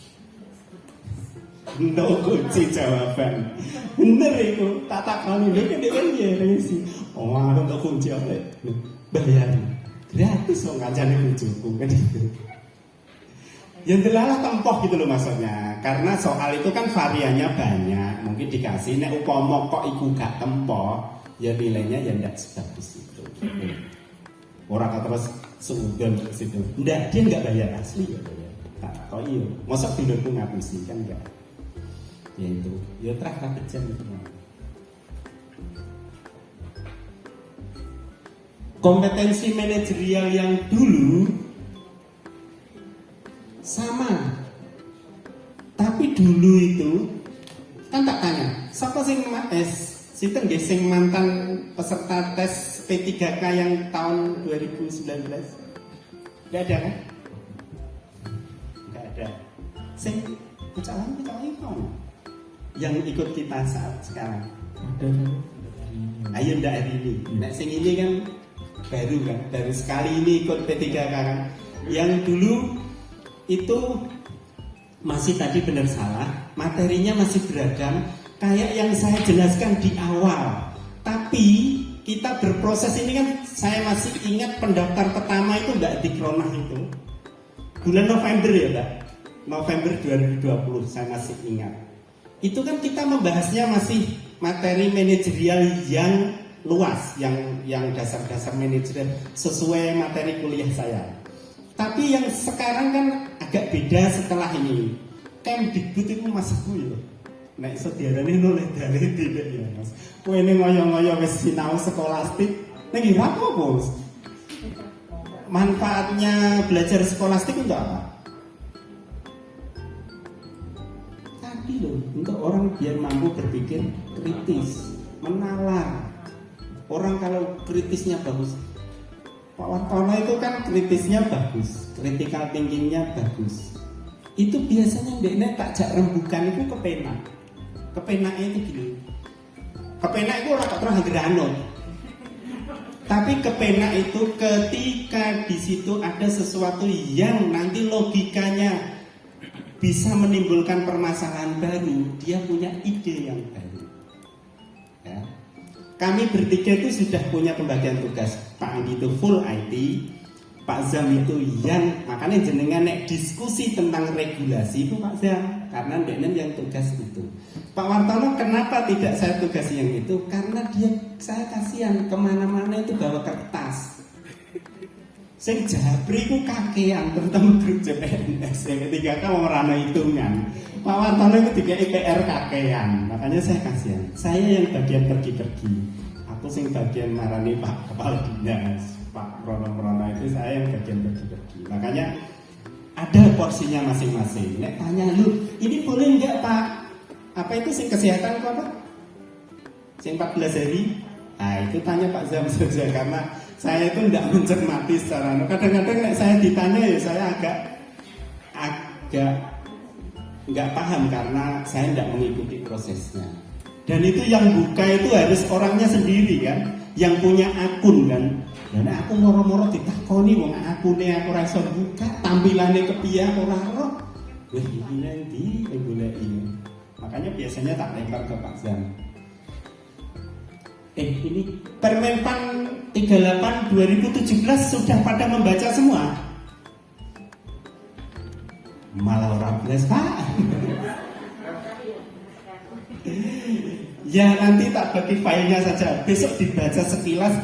No kunci jawaban, bener itu. Tata kali ini kan dia kan sih. Oh, untuk kunci apa? Bayar, gratis loh ngajarin kunci kan itu. Yang delalah tempoh gitu loh maksudnya. Karena soal itu kan variannya banyak. Mungkin dikasih nek upama kok iku gak tempoh, ya nilainya ya ndak sebagus itu. Orang kata terus seudon ke situ. Ndak, dia nggak bayar asli ya bayar. Tak kok iya. Masa dulurku ngapusi kan enggak. Ya itu, ya terah kejen itu. Kompetensi manajerial yang dulu sama, tapi dulu itu kan tak tanya siapa sing sing mantan peserta tes P3K yang tahun 2019 nggak ada kan? Nggak ada. Sing kucalan kan yang ikut kita saat sekarang Ada. ayo ndak hari ini. Nah sing ini kan baru sekali ini ikut P3K kan. Yang dulu itu masih tadi benar salah, materinya masih beragam kayak yang saya jelaskan di awal. Tapi kita berproses ini kan, saya masih ingat pendaftar pertama itu nggak di Kronah itu bulan November ya Mbak, November 2020 saya masih ingat. Itu kan kita membahasnya masih materi manajerial yang luas, yang dasar-dasar manajerial sesuai materi kuliah saya. Tapi yang sekarang kan agak beda setelah ini. Kemdikbud itu masukku ya. Nek iso diarani noleh dari tidak ya Mas. Kowe ini ngoyo-ngoyo wis sinau skolastik, nek ora apa, Bos? Manfaatnya belajar skolastik untuk apa? Tadi loh, untuk orang biar mampu berpikir kritis, menalar. Orang kalau kritisnya bagus, Pak Wartono itu kan kritisnya bagus, critical thinkingnya bagus. Itu biasanya dekne takjak rembukan itu kepenak. Kepenaknya itu gini. Kepenak itu orang terus gerano. Tapi kepenak itu ketika di situ ada sesuatu yang nanti logikanya bisa menimbulkan permasalahan baru, dia punya ide yang baru. Ya. Kami bertiga itu sudah punya pembagian tugas. Pak Andi itu full IT, Pak Zam itu yang makanya jenengan nek diskusi tentang regulasi itu Pak Zam, karena deknen yang tugas itu. Pak Wartono kenapa tidak saya tugas yang itu? Karena saya kasihan kemana-mana itu bawa kertas. Sing jabri ku kakean terutama grup CPNS yang ketiga kan orang hitungan. Pak Wartono itu tiga IPR kakean, makanya saya kasihan. Saya yang bagian pergi-pergi, aku sing bagian marani Pak Kepala Dinas, Pak Rono itu saya yang bagian pergi-pergi. Makanya ada porsinya masing-masing. Nek tanya lu, ini boleh nggak Pak? Apa itu sing kesehatan apa? Sing 14 hari? Nah itu tanya Pak Zam saja karena saya itu tidak mencermati secara kadang-kadang nek saya ditanya ya saya agak nggak paham karena saya tidak mengikuti prosesnya. Dan itu yang buka itu harus orangnya sendiri kan, yang punya akun kan. Dan aku moro-moro ditakoni wong akune aku rasa buka, tampilannya kepiye ora roh. Wah ini nanti ini. Makanya biasanya tak lempar ke Pak Zam. Ini Permenpan 38 2017 sudah pada membaca semua. Malah orang belas Pak. Ya nanti tak bagi filenya saja. Besok dibaca sekilas.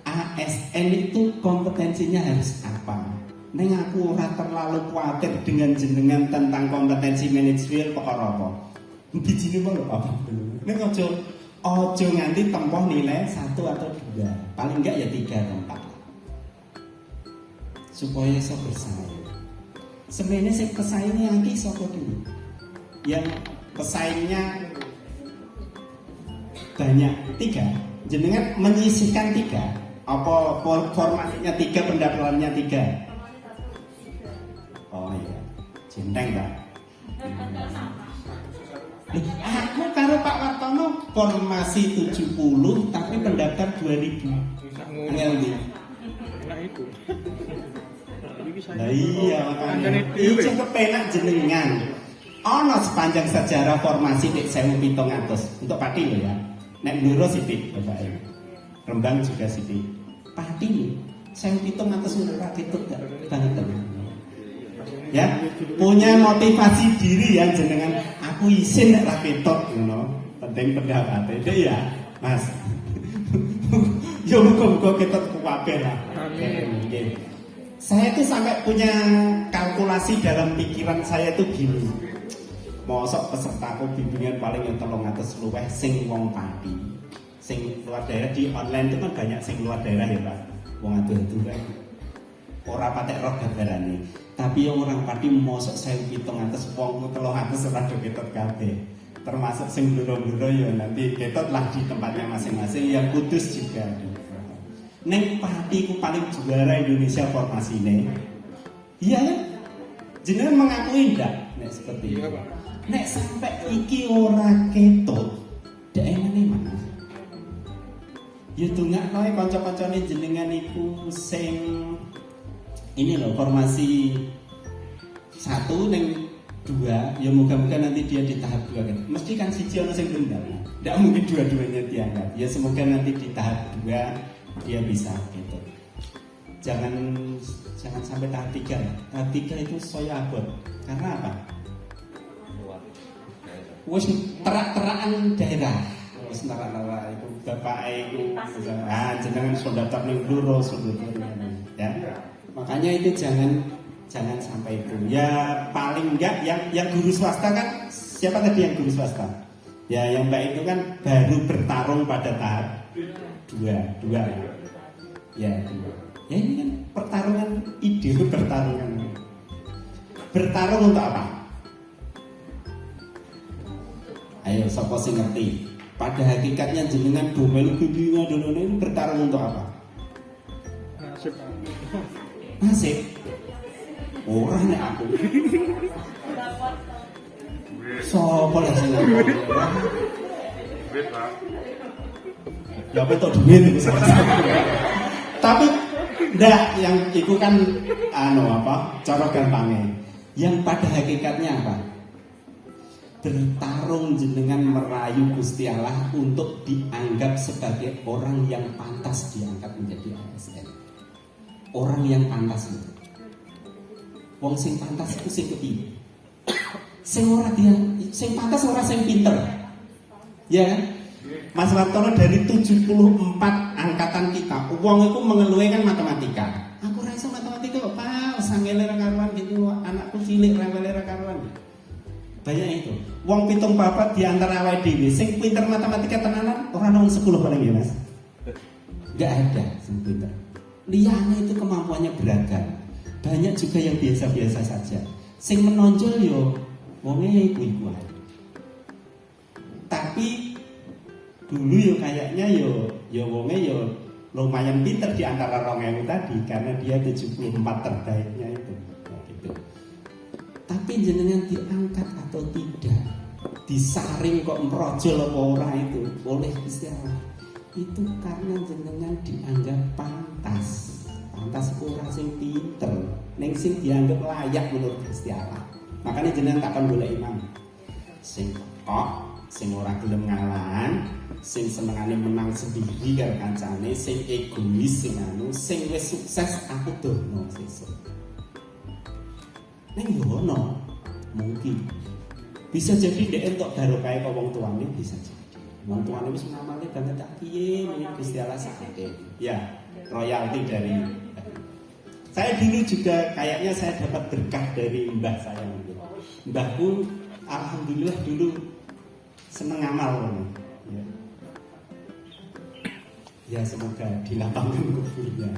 ASN itu kompetensinya harus apa? Neng aku ora terlalu khawatir dengan jenengan tentang kompetensi manajerial perkara apa. Bijine malu apa? Neng ojo nganti tempoh nilai 1 atau 2. Paling enggak ya 3 atau 4. Supaya iso bersaing. sebenarnya sing pesaingnya iki sapa dulu? Yang pesaingnya banyak 3, jenengan menyisihkan 3, apa formasinya 3, pendaftarannya 3? Oh iya, jenteng Pak. Aku karo Pak Wartono formasi 70 tapi pendaftar 2000. Angel ndi? Enak itu. Lah iya makanya iki kepenak jenengan. Ana sepanjang sejarah formasi nek 1700 untuk Pati lho ya. Nek Bluro sithik Bapak. Rembang juga sithik. Pati lho 1700 ora ketut banget. Ya, punya motivasi diri ya jenengan. Aku isin nek ra ketot ngono. Penting pendapat itu ya, Mas. Yo muga-muga ketot kabeh lah. Amin. Saya tuh sampai punya kalkulasi dalam pikiran saya tuh gini. Mosok pesertaku bimbingan paling yang 300 luwih sing wong Pati. Sing luar daerah di online itu kan banyak sing luar daerah ya, Pak. Wong adu-adu kan. Ora patek roh gambarane. Tapi yang orang Pati mosok 1700 wong 300 ora do ketot kabeh. Termasuk sing bluro-bluro ya nanti ketot lah di tempatnya masing-masing, yang Kudus juga. Neng Pati ku paling juara Indonesia formasinya. Iya kan? Jenengan mengakui ndak nek seperti itu? Nek sampai iki ora ketot, daerahnya mana? Ya dongakno kanca-kancane jenengan iku sing ini loh formasi 1 neng 2, ya moga-moga nanti dia di tahap 2 kan. Mesti kan siji ono sing tunggal. Ndak mungkin dua-duanya diangkat. Ya semoga nanti di tahap 2 dia bisa gitu. Jangan sampai tahap 3 ya. Tahap 3 itu saya abot. Karena apa? Wes terak-terakan daerah. Wes terak-terak itu bapak itu jenengan sudah daftar ning Bluro ya. Makanya itu jangan sampai itu. Ya paling enggak yang guru swasta kan, siapa tadi yang guru swasta? Ya yang Mbak itu kan baru bertarung pada tahap 2 ya 2. Ya ini kan pertarungan ide, bertarung untuk apa? Ayo sapa sing ngerti? Pada hakikatnya jenengan domel bimbingan dulu ini bertarung untuk apa? Nasib. Ora nek aku. Sopo lah sing ngomong. Duit, Pak. Ya betul duit itu. Tapi ndak yang itu kan cara gampangnya. Yang pada hakikatnya apa? Bertarung jenengan merayu Gusti Allah untuk dianggap sebagai orang yang pantas diangkat menjadi ASN. Orang yang pantas itu. Wong sing pantas itu sing kepiye? Sing pantas ora sing pinter. Ya kan? Mas Wartono dari 74 angkatan kita, wong itu mengeluhkan kan matematika. Aku ora iso matematika kok, Pak, sangele ra karuan gitu, anakku cilik rewele ra karuan. Banyak itu. Wong 74 di antara awake dhewe sing pinter matematika tenanan ora nang 10 paling ya, Mas. Enggak ada sing pinter. Liyane itu kemampuannya beragam. Banyak juga yang biasa-biasa saja. Sing menonjol yo wonge iku-iku ae. Tapi dulu yo kayaknya yo wonge yo lumayan pinter di antara 2000 tadi karena dia 74 terbaiknya itu. Nah, gitu. Tapi jenengan diangkat atau tidak, disaring kok merojol apa ora itu oleh Gusti Allah. Itu karena jenengan dianggap pantas ora sing pinter, ning sing dianggap layak menurut Gusti Allah. Makanya jenengan takon golek imam sing kok, sing ora gelem ngalah, sing senengane menang sendiri karo kancane, sing egois, sing wis sukses aku dono sesuk. Ning yo ono mungkin bisa jadi dhek entuk barokah kok wong tuane bisa jadi. Wong tuane wis ngamale banget tak piye menit Gusti Allah sakit. Ya, royalti dari saya dulu juga kayaknya saya dapat berkah dari mbah saya. Mbahku alhamdulillah dulu seneng ngamal. Ya semoga dilapangkan kuburnya.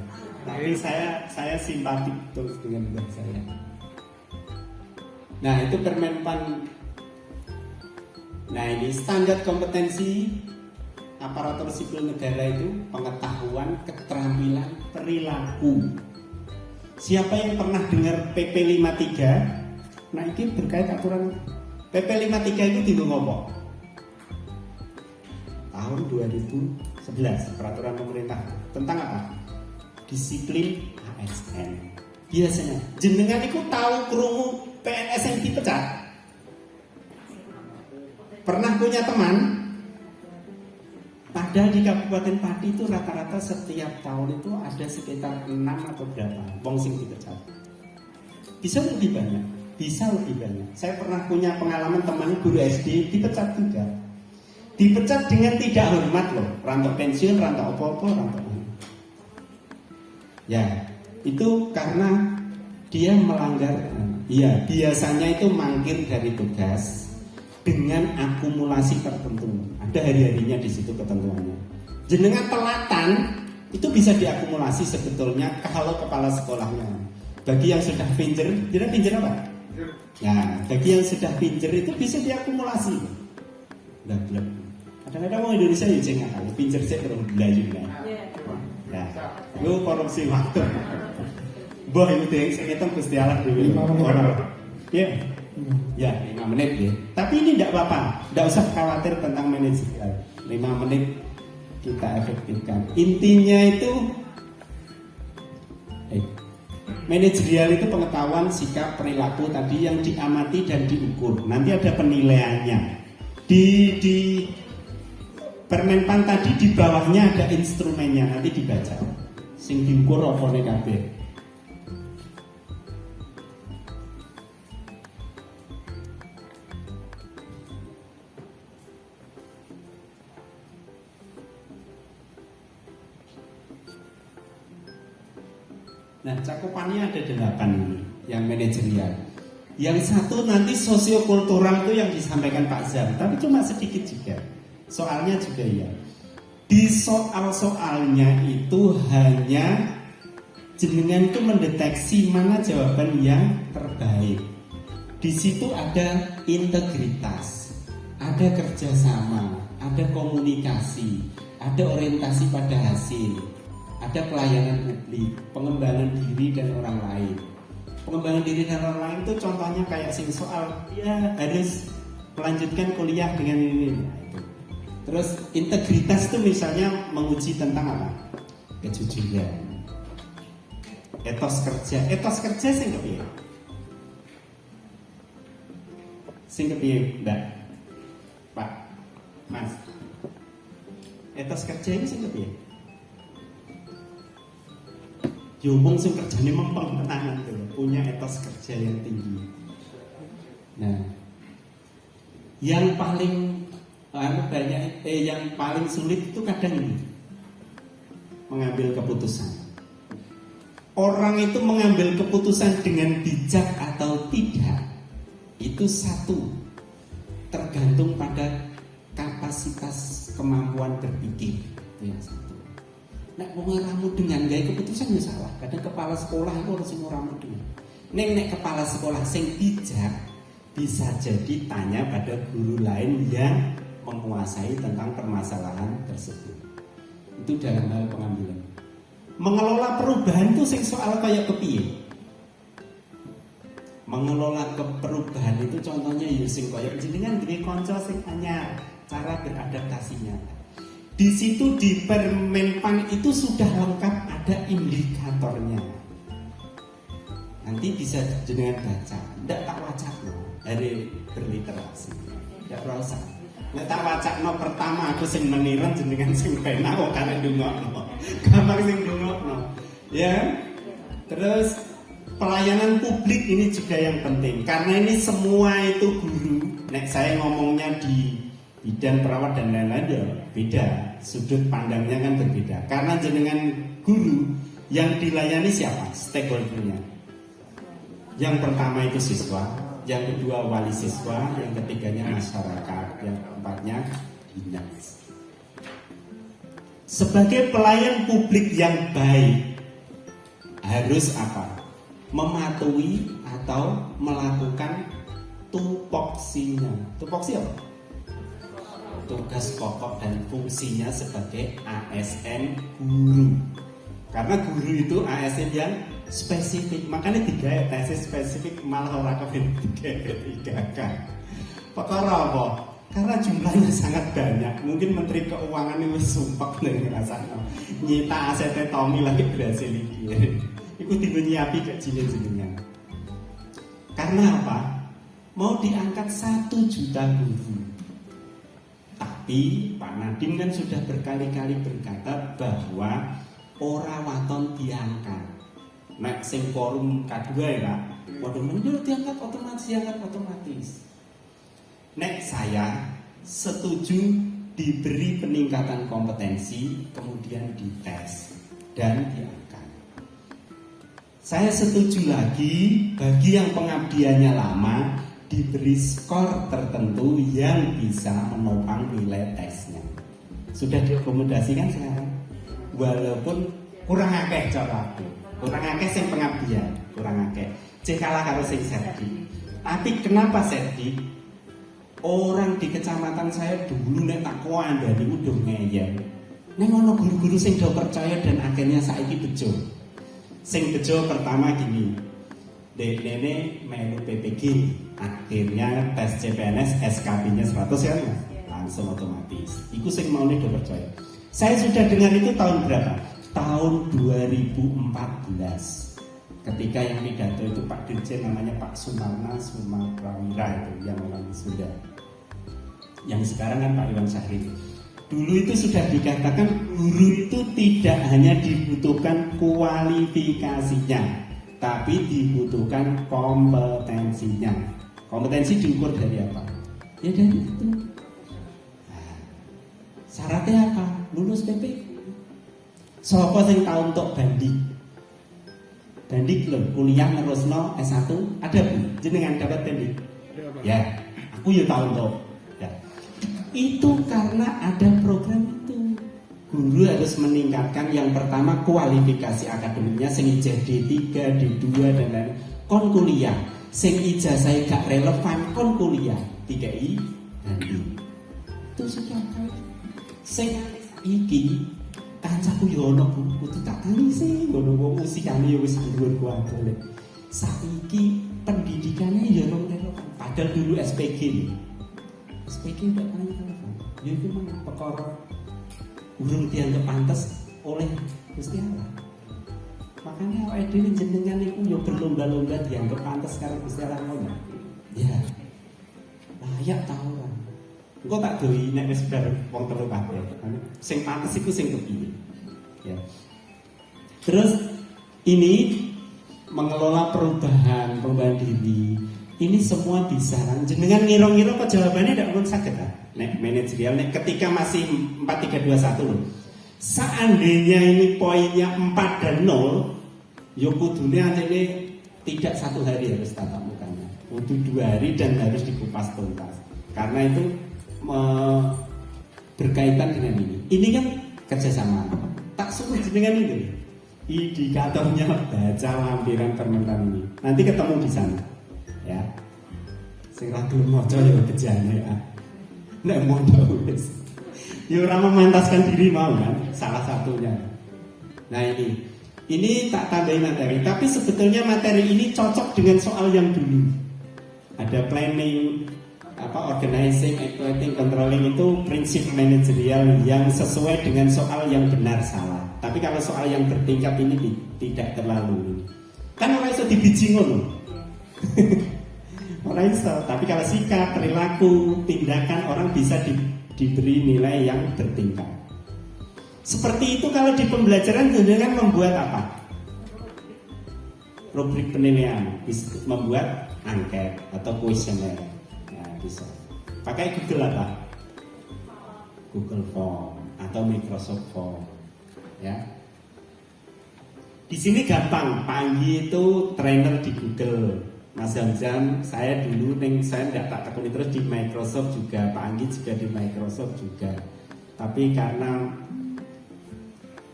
Tapi saya simpati terus dengan mbah saya. Nah, itu Permenpan. Nah, ini standar kompetensi aparatur sipil negara itu pengetahuan, keterampilan, perilaku. Siapa yang pernah dengar PP 53? Nah, ini berkait aturan PP 53 itu dinggo apa? Tahun 2011, peraturan pemerintah tentang apa? Disiplin ASN. Biasanya jenengan itu tahu krungu PNS yang dipecat? Pernah punya teman? Padahal di Kabupaten Pati itu rata-rata setiap tahun itu ada sekitar 6 atau berapa wong sing dipecat. Bisa lebih banyak, bisa lebih banyak. Saya pernah punya pengalaman teman guru SD dipecat juga. Dipecat dengan tidak hormat loh, rantok pensiun, rantok apa-apa, rantok. Ya, itu karena dia melanggar. Ya, biasanya itu mangkir dari tugas dengan akumulasi tertentu. Ada hari-harinya di situ ketentuannya. Jenengan telatan itu bisa diakumulasi sebetulnya kalau kepala sekolahnya. Bagi yang sudah pinjer, jenengan pinjer apa? Nah, bagi yang sudah pinjer itu bisa diakumulasi. Blak-blak. Kadang-kadang orang Indonesia ya jangan kali pinjer saya belum belajar. Nah, itu korupsi waktu. Boh itu yang saya hitung Gusti Allah dulu. 5 menit. Ya. Ya, 5 menit ya. Tapi ini tidak apa-apa, tidak usah khawatir tentang manajerial. 5 menit kita efektifkan. Intinya itu manajerial itu pengetahuan, sikap, perilaku tadi yang diamati dan diukur. Nanti ada penilaiannya. Di Permenpan tadi di bawahnya ada instrumennya, nanti dibaca. Sing diukur apa nih kabeh. Nah, cakupannya ada 8 yang manajerial. Yang satu nanti sosiokultural itu yang disampaikan Pak Zam, tapi cuma sedikit juga. Soalnya juga ya. Di soal-soalnya itu hanya jenengan itu mendeteksi mana jawaban yang terbaik. Di situ ada integritas, ada kerjasama, ada komunikasi, ada orientasi pada hasil, ada pelayanan publik, pengembangan diri dan orang lain. Pengembangan diri dan orang lain itu contohnya kayak sing soal dia harus melanjutkan kuliah dengan ini. Nah, itu. Terus integritas itu misalnya menguji tentang apa? Kejujuran, etos kerja. Etos kerja sing kepiye? Sing kepiye, Mbak? Pak, Mas. Etos kerja ini sing kepiye? Diomong sing kerjane mempeng tenanan tuh, punya etos kerja yang tinggi. Nah, yang paling yang paling sulit itu kadang ini mengambil keputusan. Orang itu mengambil keputusan dengan bijak atau tidak itu satu tergantung pada kapasitas kemampuan berpikir. Itu yang satu. Nek wong ramu dengan gaya keputusan ya salah. Kadang kepala sekolah itu harus sing ora mudeng. Nek kepala sekolah sing bijak bisa jadi tanya pada guru lain yang menguasai tentang permasalahan tersebut. Itu dalam hal pengambilan. Mengelola perubahan itu sing soal kayak kepiye? Mengelola perubahan itu contohnya ya sing kayak jenengan duwe kanca sing anyar, cara beradaptasinya. Di situ di Permenpan itu sudah lengkap ada indikatornya. Nanti bisa jenengan baca. Ndak tak wacak loh, hari berliterasi. Ndak usah. Nek tak wacakno pertama aku sing meniran jenengan sing penak kok karek ndongakno. Gampang sing ndongakno. Ya. Terus pelayanan publik ini juga yang penting karena ini semua itu guru. Nek saya ngomongnya di bidang perawat dan lain-lain ya beda. Sudut pandangnya kan berbeda. Karena jenengan guru yang dilayani siapa? Stakeholdernya. Yang pertama itu siswa, yang kedua wali siswa, yang ketiganya masyarakat, yang keempatnya dinas. Sebagai pelayan publik yang baik harus apa? Mematuhi atau melakukan tupoksinya. Tupoksi apa? Tugas pokok dan fungsinya sebagai ASN guru. Karena guru itu ASN yang spesifik, makanya tiga tesis spesifik malah orang kafir tiga kan. Perkara apa? Karena jumlahnya sangat banyak. Mungkin Menteri Keuangan ini sumpah dari ngerasanya nyita asetnya Tommy lagi berhasil ini. Itu tiba nyiapi ke jenengan. Karena apa? Mau diangkat 1 juta guru. Tapi Pak Nadiem kan sudah berkali-kali berkata bahwa ora waton diangkat. Nek sing forum K2 ya Pak, waduh menurut diangkat otomatis. Nek saya setuju diberi peningkatan kompetensi, kemudian dites dan diangkat. Saya setuju lagi bagi yang pengabdiannya lama diberi skor tertentu yang bisa menopang nilai tesnya. Sudah diakomodasikan sekarang, walaupun kurang akeh cara aku, kurang akeh sing pengabdian, kurang akeh. Cek kalah karo sing serdi. Tapi kenapa serdi? Orang di kecamatan saya dulu nek tak kuandani udah ngeyel. Nek ono guru-guru sing do percaya dan akhirnya saiki bejo. Sing bejo pertama gini. Dek nene melu PPG, akhirnya tes CPNS SKP-nya 100 ya, langsung otomatis. Iku sing mau nih percaya. Saya sudah dengar itu tahun berapa? Tahun 2014. Ketika yang pidato itu Pak Dirjen namanya Pak Sumarna Sumaprawira itu yang orang Sunda. Yang sekarang kan Pak Iwan Syahrir. Dulu itu sudah dikatakan guru itu tidak hanya dibutuhkan kualifikasinya, tapi dibutuhkan kompetensinya. Kompetensi diukur dari apa? Ya dari itu. Nah, syaratnya apa? Lulus PP. Sopo sing tau untuk banding? Banding loh, kuliah nerusno S1 ada Bu? Jenengan dapat banding? Ya, aku ya tahu untuk. Ya. Itu karena ada program itu. Guru harus meningkatkan yang pertama kualifikasi akademiknya, sing ijazah D3, D2 dan lain. Kon kuliah, sing ijazah gak relevan kon kuliah, 3I banding. Itu sudah kan. Sing iki kancaku yo ono Bu, kudu tak tangisi ngono wong usiane yo wis dhuwur kuwi. Saiki pendidikannya ya relevan. Padahal dulu SPG. SPG ndak relevan. Ya itu memang perkara urung dianggap pantas oleh Gusti Allah. Makanya awake dhewe jenengan niku yo berlomba-lomba dianggap pantas karo Gusti Allah ngono. Ya. Layak ta ora? Engko tak doi nek wis bar wong telu kabeh. Sing pantes iku sing kepiye. Ya. Terus ini mengelola perubahan diri. Ini semua bisa kan? Jenengan ngira-ngira kok jawabannya ndak mungkin saged ta? Nek manajerial nek ketika masih 4321 loh. Seandainya ini poinnya 4 dan 0, yo kudune antene tidak 1 hari harus tatap mukanya. Kudu 2 hari dan harus dikupas tuntas. Karena itu berkaitan dengan ini. Ini kan kerjasama. Tak suruh jenengan ini. Indikatornya baca lampiran permentan ini. Nanti ketemu di sana. Ya. Sing ra gelem maca ya bejane ya. Nek mondok wis. Ya ora memantaskan diri mau kan, salah satunya. Nah ini tak tambahin materi. Tapi sebetulnya materi ini cocok dengan soal yang dulu. Ada planning, organizing, evaluating, controlling itu prinsip manajerial yang sesuai dengan soal yang benar salah. Tapi kalau soal yang bertingkat ini tidak terlalu. Kan orang iso dibiji ngono. Orang iso, tapi kalau sikap, perilaku, tindakan orang bisa diberi nilai yang bertingkat. Seperti itu kalau di pembelajaran kan membuat apa? Rubrik penilaian, membuat angket atau kuesioner. Bisa pakai Google apa? Google Form atau Microsoft Form, ya. Di sini gampang, Panggi itu trainer di Google. Mas Zamzam, saya dulu saya tidak tak tekuni terus di Microsoft juga, Pak Anggi juga di Microsoft juga. Tapi karena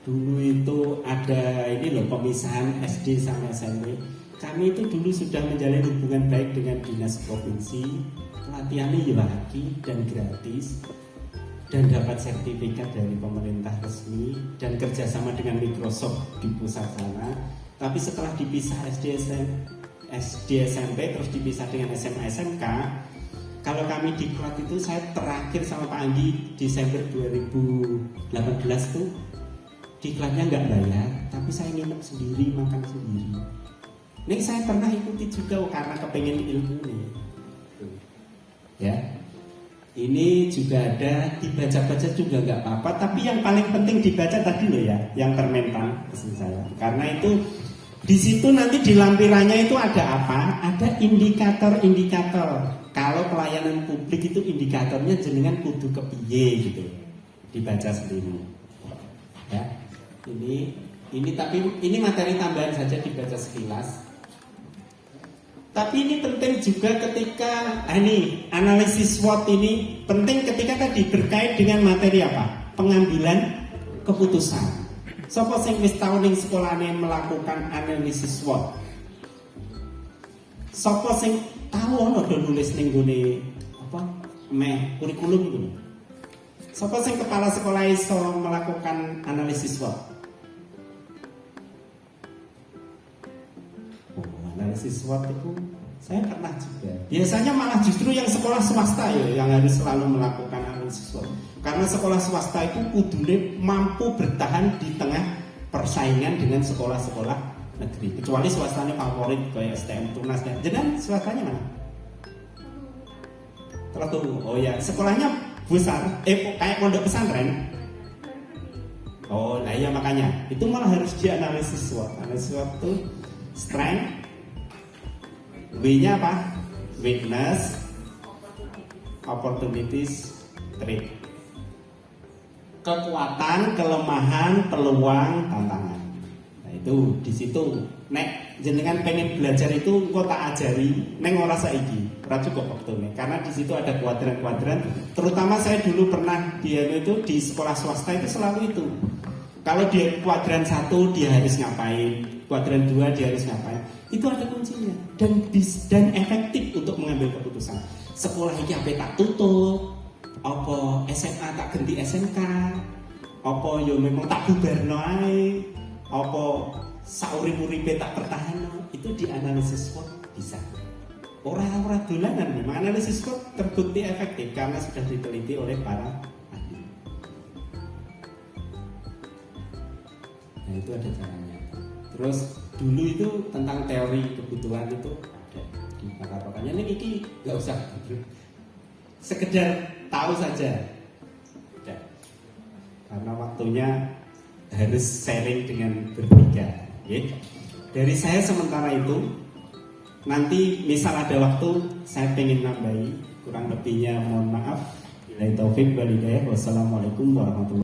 dulu itu ada ini loh pemisahan SD sama SMP. Kami itu dulu sudah menjalin hubungan baik dengan dinas provinsi, pelatihannya waki dan gratis, dan dapat sertifikat dari pemerintah resmi dan kerjasama dengan Microsoft di pusat sana. Tapi setelah dipisah SD SMP terus dipisah dengan SMA SMK, kalau kami di Klat itu saya terakhir sama Pak Anggi Desember 2018 tuh di Klatnya nggak bayar, tapi saya nginep sendiri, makan sendiri. Ini saya pernah ikuti juga karena kepengen ilmu nih. Ya, ini juga ada dibaca-baca juga nggak apa-apa, tapi yang paling penting dibaca tadi loh ya, yang termental pesan saya. Karena itu di situ nanti di lampirannya itu ada apa? Ada indikator-indikator. Kalau pelayanan publik itu indikatornya jenengan kudu kepiye gitu. Dibaca sendiri. Ya. Ini tapi ini materi tambahan saja dibaca sekilas. Tapi ini penting juga ketika ini analisis SWOT ini penting ketika tadi berkait dengan materi apa? Pengambilan keputusan. Sapa sing wis tau ning sekolahane melakukan analisis SWOT? Sapa sing tau ono do nulis ning gone apa? Kurikulum iku. Sapa sing kepala sekolah iso melakukan analisis SWOT? Analisis SWOT itu saya pernah juga. Biasanya malah justru yang sekolah swasta ya yang harus selalu melakukan analisis SWOT. Karena sekolah swasta itu kudune mampu bertahan di tengah persaingan dengan sekolah-sekolah negeri. Kecuali swastanya favorit kayak STM Tunas dan jenengan swastanya mana? Terlalu. Oh ya, sekolahnya besar, kayak pondok pesantren. Oh, nah iya makanya itu malah harus dianalisis SWOT. Analisis SWOT itu strength, W-nya apa? Weakness, opportunities, threat. Kekuatan, kelemahan, peluang, tantangan. Nah itu di situ. Nek jenengan pengen belajar itu, kok tak ajari. Neng ora saiki, ora cukup waktunya. Karena di situ ada kuadran-kuadran. Terutama saya dulu pernah itu di sekolah swasta itu selalu itu. Kalau dia kuadran 1 dia harus ngapain, kuadran 2 dia harus ngapain. Itu ada kuncinya dan efektif untuk mengambil keputusan. Sekolah iki ape tak tutup, apa SMA tak ganti SMK, apa yo memang tak bubarno ae, apa saurip-uripe tak pertahanno. Itu dianalisis SWOT bisa. Ora dolanan nih, analisis SWOT terbukti efektif karena sudah diteliti oleh para ahli. Nah itu ada caranya. Terus dulu itu tentang teori kebutuhan itu ada di pakar-pakarnya. Ini nggak usah sekedar tahu saja. Udah. Karena waktunya harus sharing dengan bertiga. Okay? Dari saya sementara itu, nanti misal ada waktu saya pengen nambahi, kurang lebihnya mohon maaf. Wassalamualaikum warahmatullahi wabarakatuh.